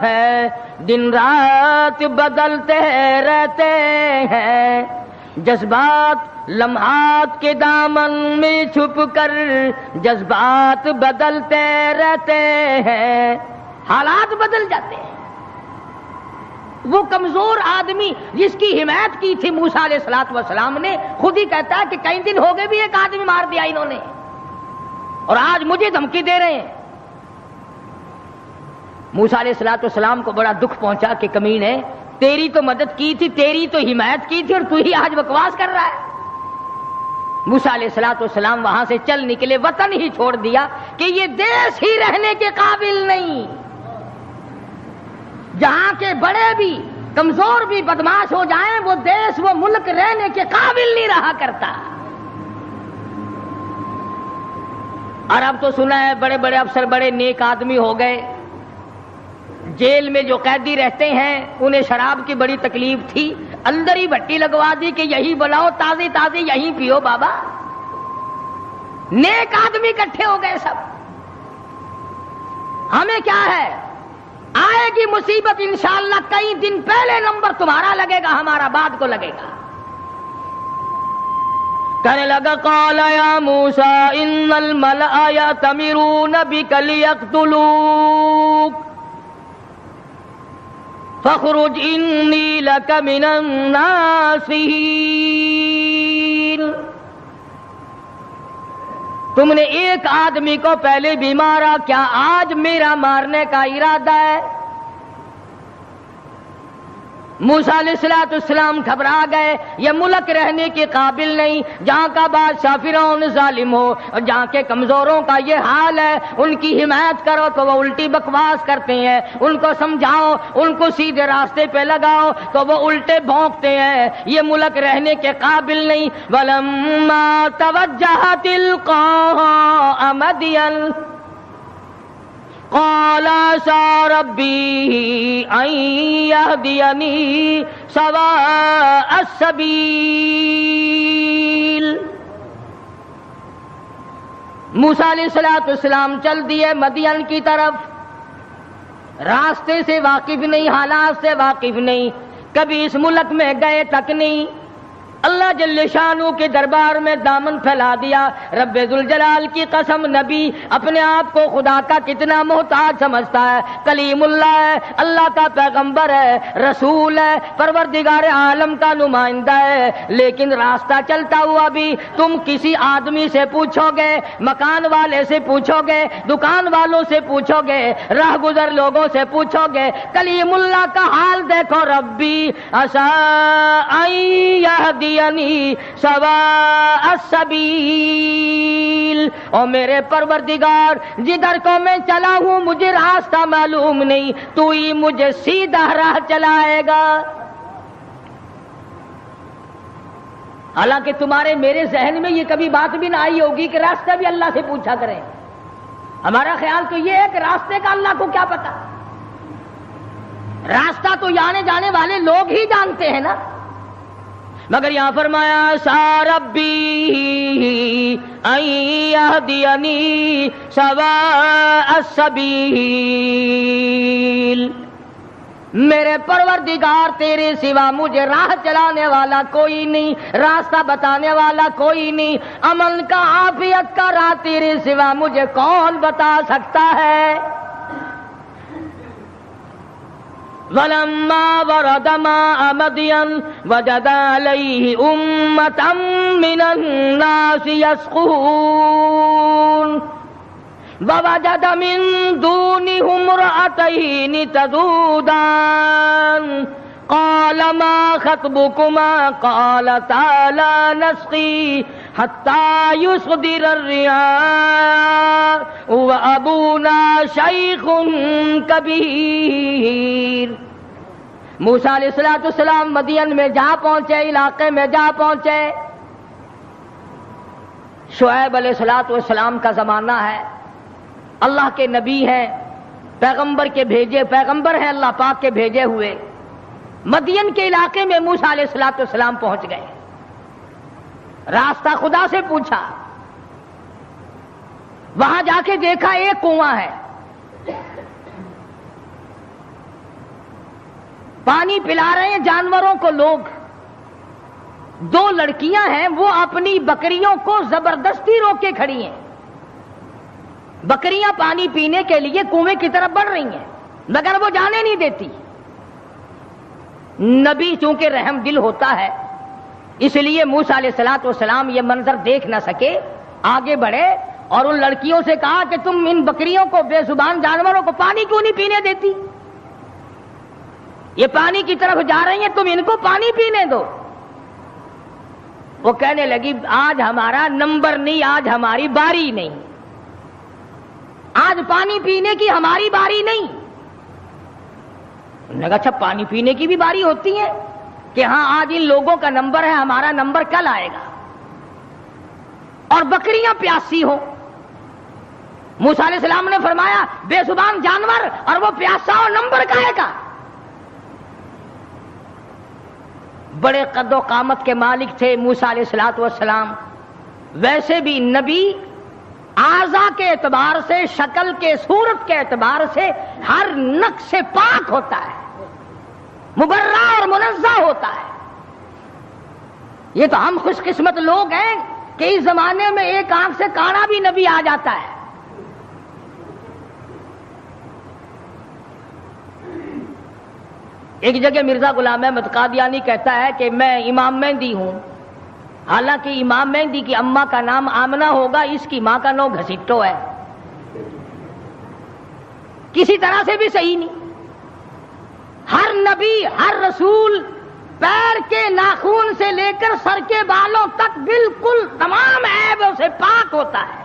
D: ہے، دن رات بدلتے رہتے ہیں، جذبات لمحات کے دامن میں چھپ کر جذبات بدلتے رہتے ہیں، حالات بدل جاتے ہیں۔ وہ کمزور آدمی جس کی حمایت کی تھی موسیٰ علیہ السلام نے، خود ہی کہتا ہے کہ کئی دن ہو گئے بھی ایک آدمی مار دیا انہوں نے، اور آج مجھے دھمکی دے رہے ہیں۔ موسیٰ علیہ السلام کو بڑا دکھ پہنچا کہ کمینے، تیری تو مدد کی تھی، تیری تو حمایت کی تھی، اور تو ہی آج بکواس کر رہا ہے۔ موسیٰ علیہ السلام وہاں سے چل نکلے، وطن ہی چھوڑ دیا کہ یہ دیش ہی رہنے کے قابل نہیں، جہاں کے بڑے بھی کمزور بھی بدماش ہو جائیں، وہ دیش وہ ملک رہنے کے قابل نہیں رہا کرتا۔ اور اب تو سنا ہے بڑے بڑے افسر بڑے نیک آدمی ہو گئے، جیل میں جو قیدی رہتے ہیں انہیں شراب کی بڑی تکلیف تھی، اندر ہی بھٹی لگوا دی کہ یہی بلاؤ تازی تازی یہی پیو بابا۔ نیک آدمی اکٹھے ہو گئے سب۔ ہمیں کیا ہے، آئے گی مصیبت انشاءاللہ کئی دن پہلے نمبر تمہارا لگے گا، ہمارا بعد کو لگے گا۔ کہنے لگا قال یا موسیٰ ان الملأ یأتمرون بک لیقتلوک فاخرج انی لک من الناصحین۔ تم نے ایک آدمی کو پہلے بھی مارا، کیا آج میرا مارنے کا ارادہ ہے؟ موسیٰ علیہ السلام گھبرا گئے، یہ ملک رہنے کے قابل نہیں، جہاں کا بادشاہ فرعون ظالم ہو اور جہاں کے کمزوروں کا یہ حال ہے، ان کی حمایت کرو تو وہ الٹی بکواس کرتے ہیں، ان کو سمجھاؤ، ان کو سیدھے راستے پہ لگاؤ تو وہ الٹے بھونکتے ہیں، یہ ملک رہنے کے قابل نہیں۔ وَلَمَّا تَوَجَّهَ تِلْقَاءَ مَدْيَنَ قال عسى ربي أن يهديني سواء السبيل۔ موسیٰ علیہ السلام چل دیے مدین کی طرف، راستے سے واقف نہیں، حالات سے واقف نہیں، کبھی اس ملک میں گئے تک نہیں، اللہ جل شانہ کے دربار میں دامن پھیلا دیا۔ رب ذوالجلال کی قسم، نبی اپنے آپ کو خدا کا کتنا محتاج سمجھتا ہے، کلیم اللہ ہے، اللہ کا پیغمبر ہے، رسول ہے، پروردگار عالم کا نمائندہ ہے، لیکن راستہ چلتا ہوا بھی تم کسی آدمی سے پوچھو گے، مکان والے سے پوچھو گے، دکان والوں سے پوچھو گے، راہ گزر لوگوں سے پوچھو گے، کلیم اللہ کا حال دیکھو، ربی عسى ان یہدینی سواء السبیل، اور میرے پروردگار جدھر کو میں چلا ہوں مجھے راستہ معلوم نہیں، تو ہی مجھے سیدھا راہ چلائے گا۔ حالانکہ تمہارے میرے ذہن میں یہ کبھی بات بھی نہ آئی ہوگی کہ راستہ بھی اللہ سے پوچھا کریں، ہمارا خیال تو یہ ہے کہ راستے کا اللہ کو کیا پتا، راستہ تو آنے جانے والے لوگ ہی جانتے ہیں نا، مگر یہاں فرمایا عسى ربی ان یہدینی سواء السبیل، میرے پروردگار تیرے سوا مجھے راہ چلانے والا کوئی نہیں، راستہ بتانے والا کوئی نہیں، امن کا عافیت کا راہ تیرے سوا مجھے کون بتا سکتا ہے۔ وَلَمَّا وَرَدَ مَاءَ مَدْيَنَ وَجَدَ عَلَيْهِ أُمَّةً مِّنَ النَّاسِ يَسْقُونَ وَوَجَدَ مِن دُونِهُمْ امْرَأَتَيْنِ تَذُودَانِ قَالَ مَا خَطْبُكُمَا قَالَتَا لَا نَسْقِي حَتَّى يُصْدِرَ الرِّعَاءُ وَأَبُونَا شَيْخٌ کبیر۔ موسیٰ علیہ السلام مدین میں جا پہنچے، علاقے میں جا پہنچے، شعیب علیہ السلام کا زمانہ ہے، اللہ کے نبی ہیں، پیغمبر کے بھیجے، پیغمبر ہیں اللہ پاک کے بھیجے ہوئے۔ مدین کے علاقے میں موسیٰ علیہ السلام پہنچ گئے، راستہ خدا سے پوچھا، وہاں جا کے دیکھا ایک کنواں ہے، پانی پلا رہے ہیں جانوروں کو لوگ، دو لڑکیاں ہیں وہ اپنی بکریوں کو زبردستی روک کے کھڑی ہیں، بکریاں پانی پینے کے لیے کنویں کی طرف بڑھ رہی ہیں مگر وہ جانے نہیں دیتی۔ نبی چونکہ رحم دل ہوتا ہے اس لیے موسیٰ علیہ السلام یہ منظر دیکھ نہ سکے، آگے بڑھے اور ان لڑکیوں سے کہا کہ تم ان بکریوں کو، بے زبان جانوروں کو پانی کیوں نہیں پینے دیتی؟ یہ پانی کی طرف جا رہی ہیں، تم ان کو پانی پینے دو۔ وہ کہنے لگی آج ہمارا نمبر نہیں، آج ہماری باری نہیں، آج پانی پینے کی ہماری باری نہیں۔ انہوں نے کہا اچھا پانی پینے کی بھی باری ہوتی ہے کہ ہاں آج ان لوگوں کا نمبر ہے، ہمارا نمبر کل آئے گا، اور بکریاں پیاسی ہو۔ موسیٰ علیہ السلام نے فرمایا بے زبان جانور اور وہ پیاسا اور نمبر کہے گا؟ بڑے قد و قامت کے مالک تھے موسیٰ علیہ السلام، ویسے بھی نبی اعضاء کے اعتبار سے، شکل کے، صورت کے اعتبار سے ہر نقص سے پاک ہوتا ہے، مبرہ اور منزہ ہوتا ہے۔ یہ تو ہم خوش قسمت لوگ ہیں کہ اس زمانے میں ایک آنکھ سے کانا بھی نبی آ جاتا ہے۔ ایک جگہ مرزا غلام احمد قادیانی کہتا ہے کہ میں امام مہدی ہوں، حالانکہ امام مہدی کی اماں کا نام آمنہ ہوگا، اس کی ماں کا نام گھسیٹو ہے، کسی طرح سے بھی صحیح نہیں۔ ہر نبی ہر رسول پیر کے ناخون سے لے کر سر کے بالوں تک بالکل تمام عیبوں سے پاک ہوتا ہے.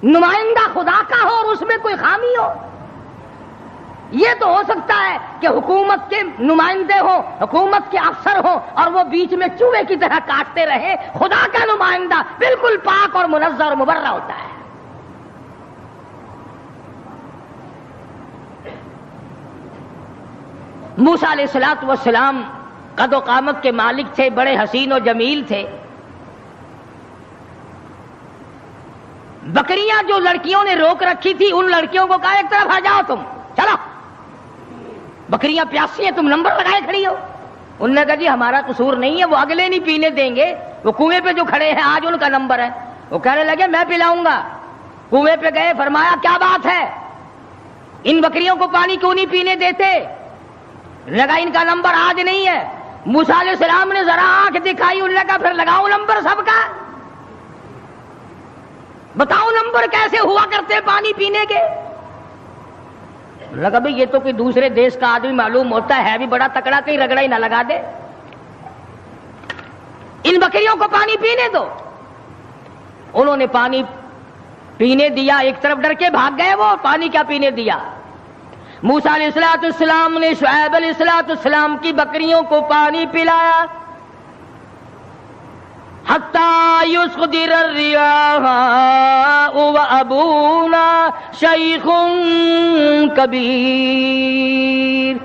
D: نمائندہ خدا کا ہو اور اس میں کوئی خامی ہو. یہ تو ہو سکتا ہے کہ حکومت کے نمائندے ہوں، حکومت کے افسر ہوں اور وہ بیچ میں چوہے کی طرح کاٹتے رہے. خدا کا نمائندہ بالکل پاک اور منزہ اور مبرہ ہوتا ہے. موسیٰ علیہ السلام قد و قامت کے مالک تھے، بڑے حسین و جمیل تھے. بکریاں جو لڑکیوں نے روک رکھی تھی ان لڑکیوں کو کہا ایک طرف آ جاؤ، تم چلو، بکریاں پیاسی ہیں، تم نمبر لگائے کھڑی ہو. انہوں نے کہا جی ہمارا قصور نہیں ہے، وہ اگلے نہیں پینے دیں گے، وہ کنویں پہ جو کھڑے ہیں آج ان کا نمبر ہے. وہ کہنے لگے میں پلاؤں گا. کنویں پہ گئے، فرمایا کیا بات ہے، ان بکریوں کو پانی کیوں نہیں پینے دیتے؟ لگا ان کا نمبر آج نہیں ہے. موسیٰ علیہ السلام نے ذرا آنکھ دکھائی، انہوں نے کہا پھر لگاؤ نمبر سب کا، بتاؤ نمبر کیسے ہوا کرتے پانی پینے کے. لگا بھئی یہ تو کوئی دوسرے دیش کا آدمی معلوم ہوتا ہے بھی بڑا تکڑا، کہیں رگڑا ہی نہ لگا دے. ان بکریوں کو پانی پینے دو. انہوں نے پانی پینے دیا، ایک طرف ڈر کے بھاگ گئے. وہ پانی کیا پینے دیا؟ موسیٰ علیہ السلام نے شعیب علیہ السلام کی بکریوں کو پانی پلایا. حتیٰ یصدر الریاح وابونا شیخ کبیر.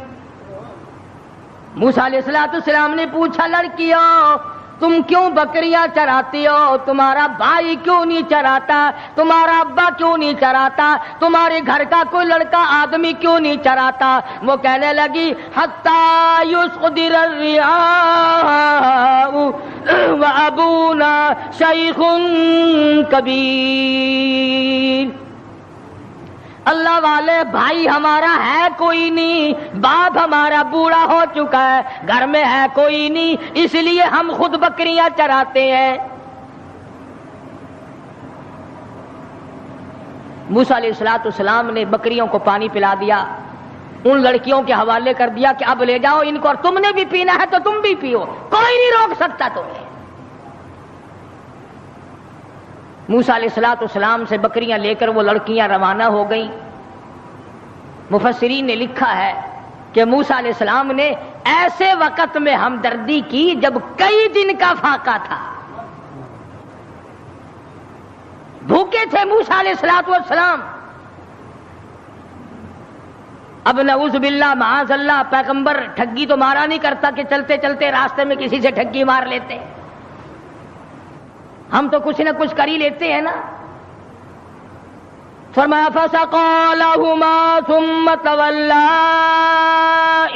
D: موسیٰ علیہ السلام نے پوچھا لڑکیوں تم کیوں بکریاں چراتی ہو؟ تمہارا بھائی کیوں نہیں چراتا؟ تمہارا ابا کیوں نہیں چراتا؟ تمہارے گھر کا کوئی لڑکا آدمی کیوں نہیں چراتا؟ وہ کہنے لگی حتیٰ یصدر الریاح وابونا شیخ کبیر. اللہ والے بھائی ہمارا ہے کوئی نہیں، باپ ہمارا بوڑھا ہو چکا ہے، گھر میں ہے کوئی نہیں، اس لیے ہم خود بکریاں چراتے ہیں. موسیٰ علیہ السلام نے بکریوں کو پانی پلا دیا، ان لڑکیوں کے حوالے کر دیا کہ اب لے جاؤ ان کو، اور تم نے بھی پینا ہے تو تم بھی پیو، کوئی نہیں روک سکتا تمہیں. موسیٰ علیہ السلام سے بکریاں لے کر وہ لڑکیاں روانہ ہو گئیں. مفسرین نے لکھا ہے کہ موسیٰ علیہ السلام نے ایسے وقت میں ہمدردی کی جب کئی دن کا فاقہ تھا. بھوکے تھے موسیٰ علیہ السلام. اب نعوذ باللہ معاذ اللہ پیغمبر ٹھگی تو مارا نہیں کرتا کہ چلتے چلتے راستے میں کسی سے ٹھگی مار لیتے، ہم تو کچھ نہ کچھ کر ہی لیتے ہیں نا. فرمایا فسقى لهما ثم تولى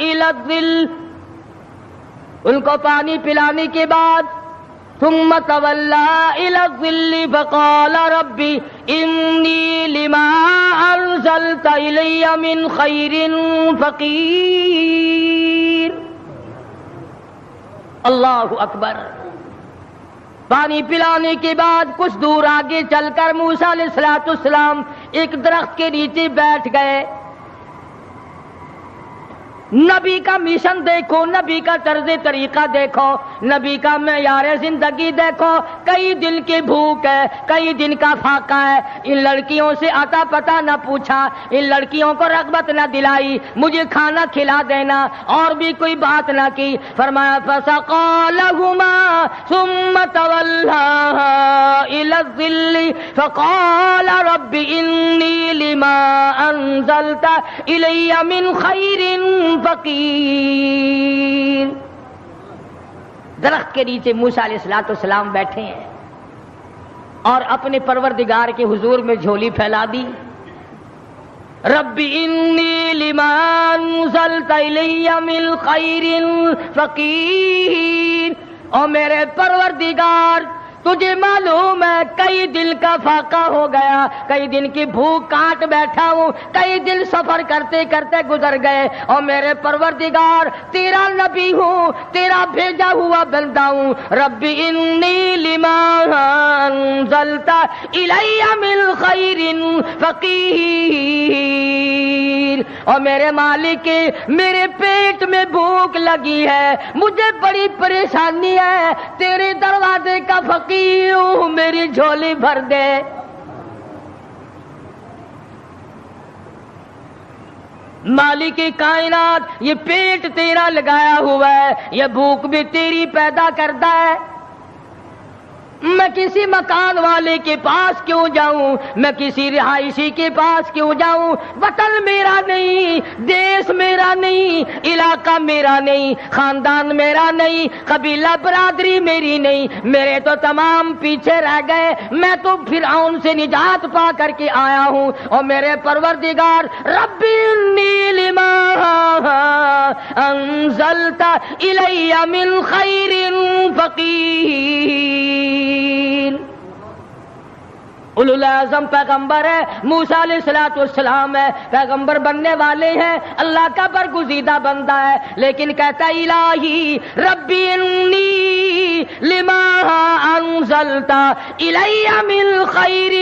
D: الى الظل. ان کو پانی پلانے کے بعد ثم تولى الى الظل فقال ربي اني لما انزلت الي من خير فقير. اللہ اکبر. پانی پلانے کے بعد کچھ دور آگے چل کر موسیٰ علیہ السلام ایک درخت کے نیچے بیٹھ گئے. نبی کا مشن دیکھو، نبی کا طرز طریقہ دیکھو، نبی کا معیار زندگی دیکھو. کئی دن کی بھوک ہے، کئی دن کا فاقہ ہے. ان لڑکیوں سے آتا پتہ نہ پوچھا، ان لڑکیوں کو رغبت نہ دلائی مجھے کھانا کھلا دینا، اور بھی کوئی بات نہ کی. فرمایا فسقى لهما ثم تولى الى الظل فقال رب اني لما انزلت الي من خير فقیر. درخت کے نیچے موسیٰ علیہ السلام بیٹھے ہیں اور اپنے پروردگار کے حضور میں جھولی پھیلا دی. رب انی لما انزلت الی من خیر فقیر. او میرے پروردگار تجھے معلوم ہے کئی دن کا فاقہ ہو گیا، کئی دن کی بھوک کاٹ بیٹھا ہوں، کئی دن سفر کرتے کرتے گزر گئے. اور میرے پروردگار تیرا نبی ہوں، تیرا بھیجا ہوا بندہ ہوں. رب انی لما انزلت الی من خیر فقیر. اور میرے مالک میرے پیٹ میں بھوک لگی ہے، مجھے بڑی پریشانی ہے، تیرے دروازے کا فقیر ہوں، میری جھولی بھر دے۔ مالک کائنات یہ پیٹ تیرا لگایا ہوا ہے، یہ بھوک بھی تیری پیدا کرتا ہے، میں کسی مکان والے کے پاس کیوں جاؤں، میں کسی رہائشی کے پاس کیوں جاؤں؟ وطن میرا نہیں، دیش میرا نہیں، علاقہ میرا نہیں، خاندان میرا نہیں، قبیلہ برادری میری نہیں، میرے تو تمام پیچھے رہ گئے، میں تو فرعون سے نجات پا کر کے آیا ہوں، اور میرے پروردگار ربی انی لما انزلت الی من خیر فقیر۔ اولو العزم پیغمبر ہے، موسیٰ علیہ السلام ہے، پیغمبر بننے والے ہیں، اللہ کا برگزیدہ بندہ ہے، لیکن کہتا ہے الہی ربی انی لما انزلت الی من خیر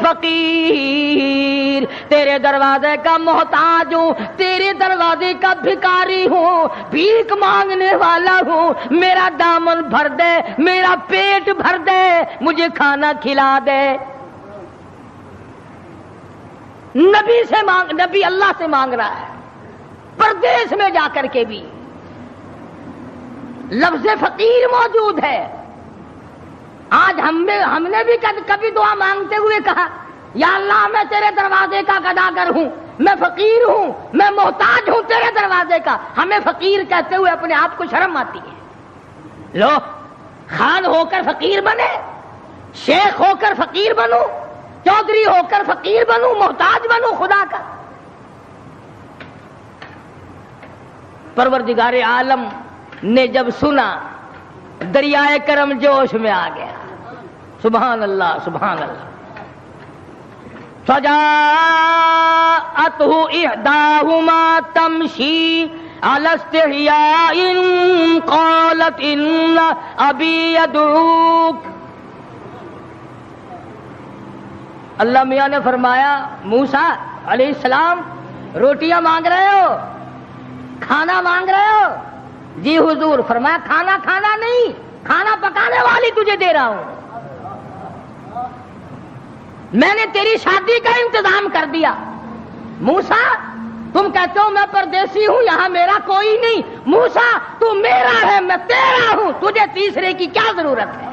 D: فقیر، تیرے دروازے کا محتاج ہوں، تیرے دروازے کا بھکاری ہوں، بھیک مانگنے والا ہوں، میرا دامن بھر دے، میرا پیٹ بھر دے، مجھے کھانا کھلا دے۔ نبی سے مانگ، نبی اللہ سے مانگ رہا ہے، پردیس میں جا کر کے بھی لفظ فقیر موجود ہے۔ آج ہم نے بھی کبھی دعا مانگتے ہوئے کہا یا اللہ میں تیرے دروازے کا گداگر ہوں، میں فقیر ہوں، میں محتاج ہوں تیرے دروازے کا۔ ہمیں فقیر کہتے ہوئے اپنے آپ کو شرم آتی ہے۔ لو خان ہو کر فقیر بنے، شیخ ہو کر فقیر بنو، چودھری ہو کر فقیر بنوں، محتاج بنوں خدا کا۔ پروردگار عالم نے جب سنا دریائے کرم جوش میں آ گیا، سبحان اللہ سبحان اللہ۔ فجاءته إحداهما تمشي على استحياء قالت إن أبي يدعوك۔ اللہ میاں نے فرمایا موسیٰ علیہ السلام روٹیاں مانگ رہے ہو، کھانا مانگ رہے ہو؟ جی حضور۔ فرمایا کھانا کھانا نہیں، کھانا پکانے والی تجھے دے رہا ہوں، میں نے تیری شادی کا انتظام کر دیا۔ موسیٰ تم کہتے ہو میں پردیسی ہوں، یہاں میرا کوئی نہیں، موسیٰ تو میرا ہے، میں تیرا ہوں، تجھے تیسرے کی کیا ضرورت ہے؟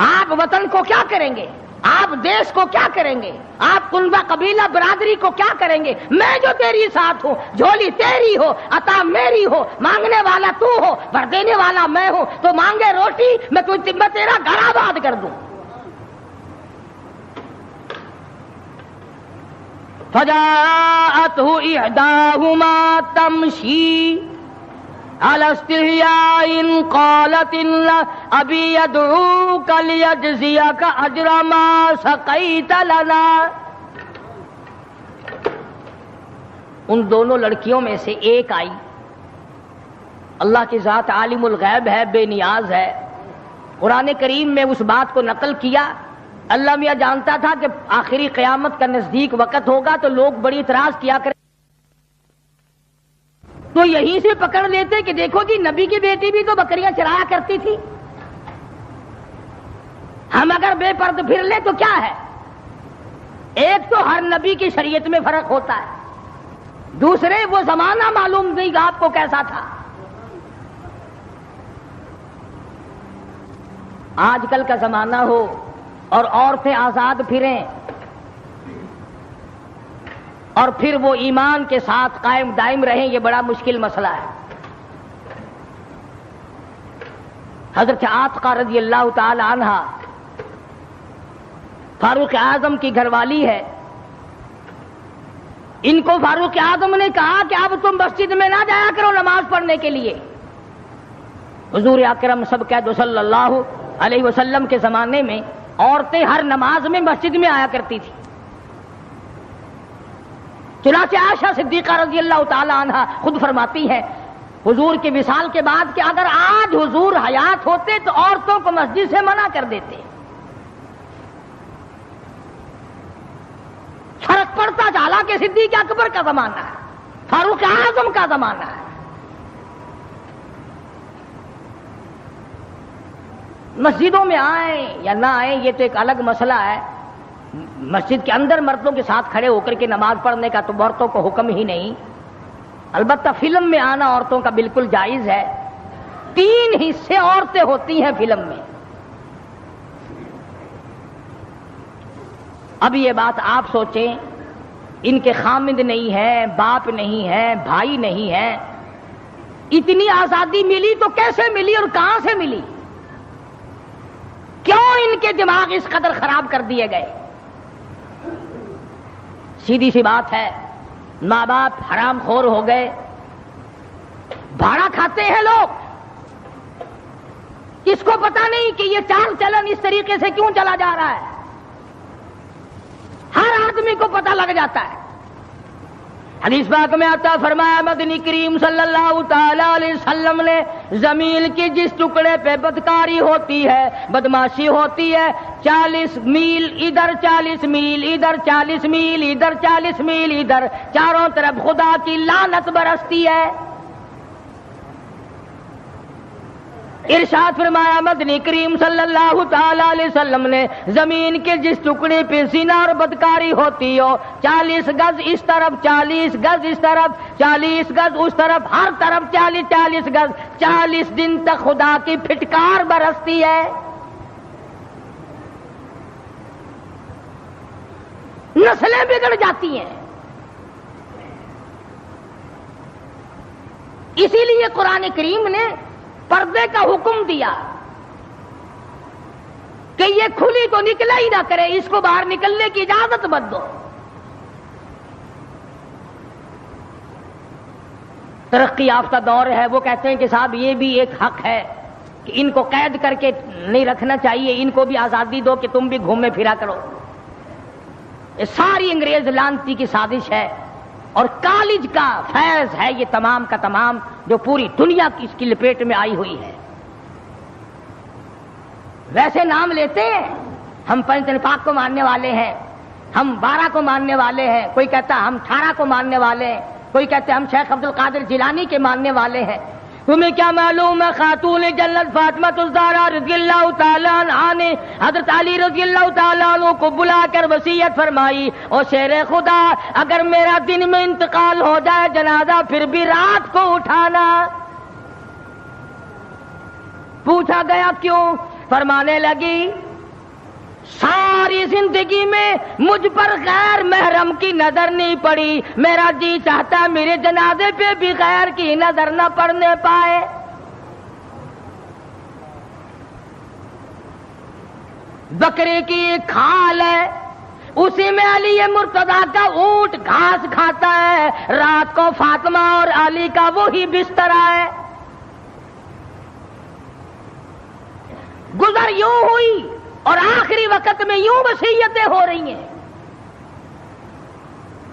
D: آپ وطن کو کیا کریں گے؟ آپ دیش کو کیا کریں گے؟ آپ کنبہ قبیلہ برادری کو کیا کریں گے؟ میں جو تیری ساتھ ہوں، جھولی تیری ہو، عطا میری ہو، مانگنے والا تو ہو، بھر دینے والا میں ہوں، تو مانگے روٹی میں تیرا گھر آباد کر دوں۔ فجاءته إحداهما تمشي على استحياء قالت إن أبي يدعوك ليجزيك أجر ما سقيت لنا۔ ان دونوں لڑکیوں میں سے ایک آئی، اللہ کی ذات عالم الغیب ہے، بے نیاز ہے، قرآن کریم میں اس بات کو نقل کیا۔ اللہ میاں جانتا تھا کہ آخری قیامت کا نزدیک وقت ہوگا تو لوگ بڑی اعتراض کیا کریں، تو یہیں سے پکڑ لیتے کہ دیکھو جی نبی کی بیٹی بھی تو بکریاں چرایا کرتی تھی، ہم اگر بے پرد پھر لیں تو کیا ہے؟ ایک تو ہر نبی کی شریعت میں فرق ہوتا ہے، دوسرے وہ زمانہ معلوم نہیں آپ کو کیسا تھا۔ آج کل کا زمانہ ہو اور عورتیں آزاد پھریں اور پھر وہ ایمان کے ساتھ قائم دائم رہیں، یہ بڑا مشکل مسئلہ ہے۔ حضرت عاتقہ رضی اللہ تعالی عنہ فاروق اعظم کی گھر والی ہے، ان کو فاروق اعظم نے کہا کہ اب تم مسجد میں نہ جایا کرو نماز پڑھنے کے لیے۔ حضور اکرم سب قید صلی اللہ علیہ وسلم کے زمانے میں عورتیں ہر نماز میں مسجد میں آیا کرتی تھی۔ چنانچہ عائشہ صدیقہ رضی اللہ تعالی عنہ خود فرماتی ہے حضور کے وصال کے بعد کہ اگر آج حضور حیات ہوتے تو عورتوں کو مسجد سے منع کر دیتے۔ فرق پڑتا کے صدیق اکبر کا زمانہ ہے، فاروق اعظم کا زمانہ ہے۔ مسجدوں میں آئیں یا نہ آئیں یہ تو ایک الگ مسئلہ ہے، مسجد کے اندر مردوں کے ساتھ کھڑے ہو کر کے نماز پڑھنے کا تو عورتوں کو حکم ہی نہیں، البتہ فلم میں آنا عورتوں کا بالکل جائز ہے۔ 3 حصے عورتیں ہوتی ہیں فلم میں۔ اب یہ بات آپ سوچیں، ان کے خامند نہیں ہے، باپ نہیں ہے، بھائی نہیں ہے، اتنی آزادی ملی تو کیسے ملی اور کہاں سے ملی؟ کیوں ان کے دماغ اس قدر خراب کر دیے گئے؟ سیدھی سی بات ہے، ماں باپ حرام خور ہو گئے، بھاڑا کھاتے ہیں لوگ، اس کو پتا نہیں کہ یہ چال چلن اس طریقے سے کیوں چلا جا رہا ہے، ہر آدمی کو پتا لگ جاتا ہے۔ حدیث پاک میں آتا فرمایا مدنی کریم صلی اللہ تعالی علیہ وسلم نے زمین کی جس ٹکڑے پہ بدکاری ہوتی ہے، بدماشی ہوتی ہے، 40 میل ادھر، 40 میل ادھر، 40 میل ادھر، 40 میل ادھر، چاروں طرف خدا کی لعنت برستی ہے۔ ارشاد فرمایا مدنی کریم صلی اللہ تعالی علیہ وسلم نے زمین کے جس ٹکڑے پہ زنا اور بدکاری ہوتی ہو، 40 گز اس طرف، 40 گز اس طرف، 40 گز اس طرف، ہر طرف 40 گز، 40 دن تک خدا کی پھٹکار برستی ہے۔ نسلیں بگڑ جاتی ہیں۔ اسی لیے قرآن کریم نے پردے کا حکم دیا کہ یہ کھلی تو نکلا ہی نہ کرے، اس کو باہر نکلنے کی اجازت مت دو۔ ترقی یافتہ دور ہے، وہ کہتے ہیں کہ صاحب یہ بھی ایک حق ہے کہ ان کو قید کر کے نہیں رکھنا چاہیے، ان کو بھی آزادی دو کہ تم بھی گھومے پھرا کرو۔ یہ ساری انگریز لانتی کی سازش ہے اور کالج کا فیض ہے یہ تمام کا تمام، جو پوری دنیا کی اس کی لپیٹ میں آئی ہوئی ہے۔ ویسے نام لیتے ہیں، ہم پنجتن پاک کو ماننے والے ہیں، ہم 12 کو ماننے والے ہیں، کوئی کہتا ہم 18 کو ماننے والے ہیں، کوئی کہتے ہم شیخ عبد القادر جیلانی کے ماننے والے ہیں۔ تمہیں کیا معلوم ہے خاتون جنت فاطمہ الزہرا رضی اللہ تعالیٰ عنہا نے حضرت علی رضی اللہ تعالیٰ عنہ کو بلا کر وصیت فرمائی، او شیر خدا اگر میرا دن میں انتقال ہو جائے جنازہ پھر بھی رات کو اٹھانا۔ پوچھا گیا کیوں؟ فرمانے لگی ساری زندگی میں مجھ پر غیر محرم کی نظر نہیں پڑی، میرا جی چاہتا میرے جنازے پہ بھی غیر کی نظر نہ پڑنے پائے۔ بکرے کی ایک کھال ہے، اسی میں علی مرتضیٰ کا اونٹ گھاس کھاتا ہے، رات کو فاطمہ اور علی کا وہی بستر ہے۔ گزر یوں ہوئی اور آخری وقت میں یوں وصیتیں ہو رہی ہیں۔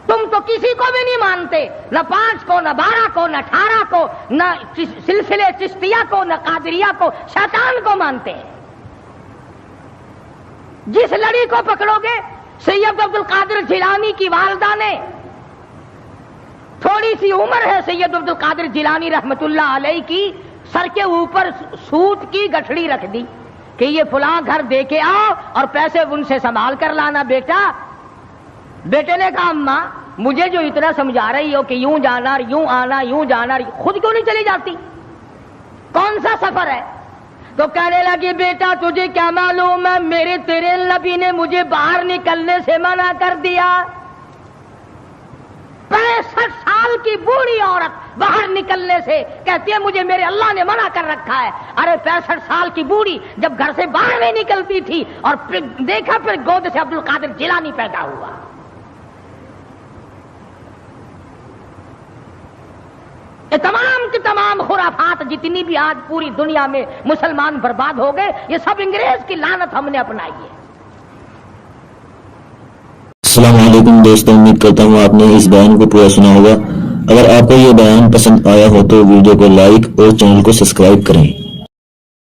D: تم تو کسی کو بھی نہیں مانتے، نہ 5 کو، نہ 12 کو، نہ 18 کو، نہ سلسلے چشتیہ کو، نہ قادریہ کو، شیطان کو مانتے ہیں۔ جس لڑی کو پکڑو گے، سید عبد القادر جیلانی کی والدہ نے تھوڑی سی عمر ہے سید عبد القادر جیلانی رحمت اللہ علیہ کی، سر کے اوپر سوت کی گٹھڑی رکھ دی کہ یہ فلاں گھر دے کے آؤ اور پیسے ان سے سنبھال کر لانا بیٹا۔ بیٹے نے کہا اماں مجھے جو اتنا سمجھا رہی ہو کہ یوں جانا یوں آنا یوں جانا، خود کیوں نہیں چلی جاتی؟ کون سا سفر ہے؟ تو کہنے لگی بیٹا تجھے کیا معلوم ہے، میرے تیرے نبی نے مجھے باہر نکلنے سے منع کر دیا۔ 65 سال کی بوڑھی عورت باہر نکلنے سے کہتی ہے مجھے میرے اللہ نے منع کر رکھا ہے۔ ارے 65 سال کی بوڑھی جب گھر سے باہر نہیں نکلتی تھی اور پھر دیکھا پھر گود سے عبد القادر جیلانی پیدا ہوا۔ یہ تمام کی تمام خرافات جتنی بھی آج پوری دنیا میں مسلمان برباد ہو گئے، یہ سب انگریز کی لعنت ہم نے اپنائی ہے۔
E: السلام علیکم دوستوں، امید کرتا ہوں آپ نے اس بیان کو پورا سنا ہوگا۔ اگر آپ کو یہ بیان پسند آیا ہو تو ویڈیو کو لائک اور چینل کو سبسکرائب کریں۔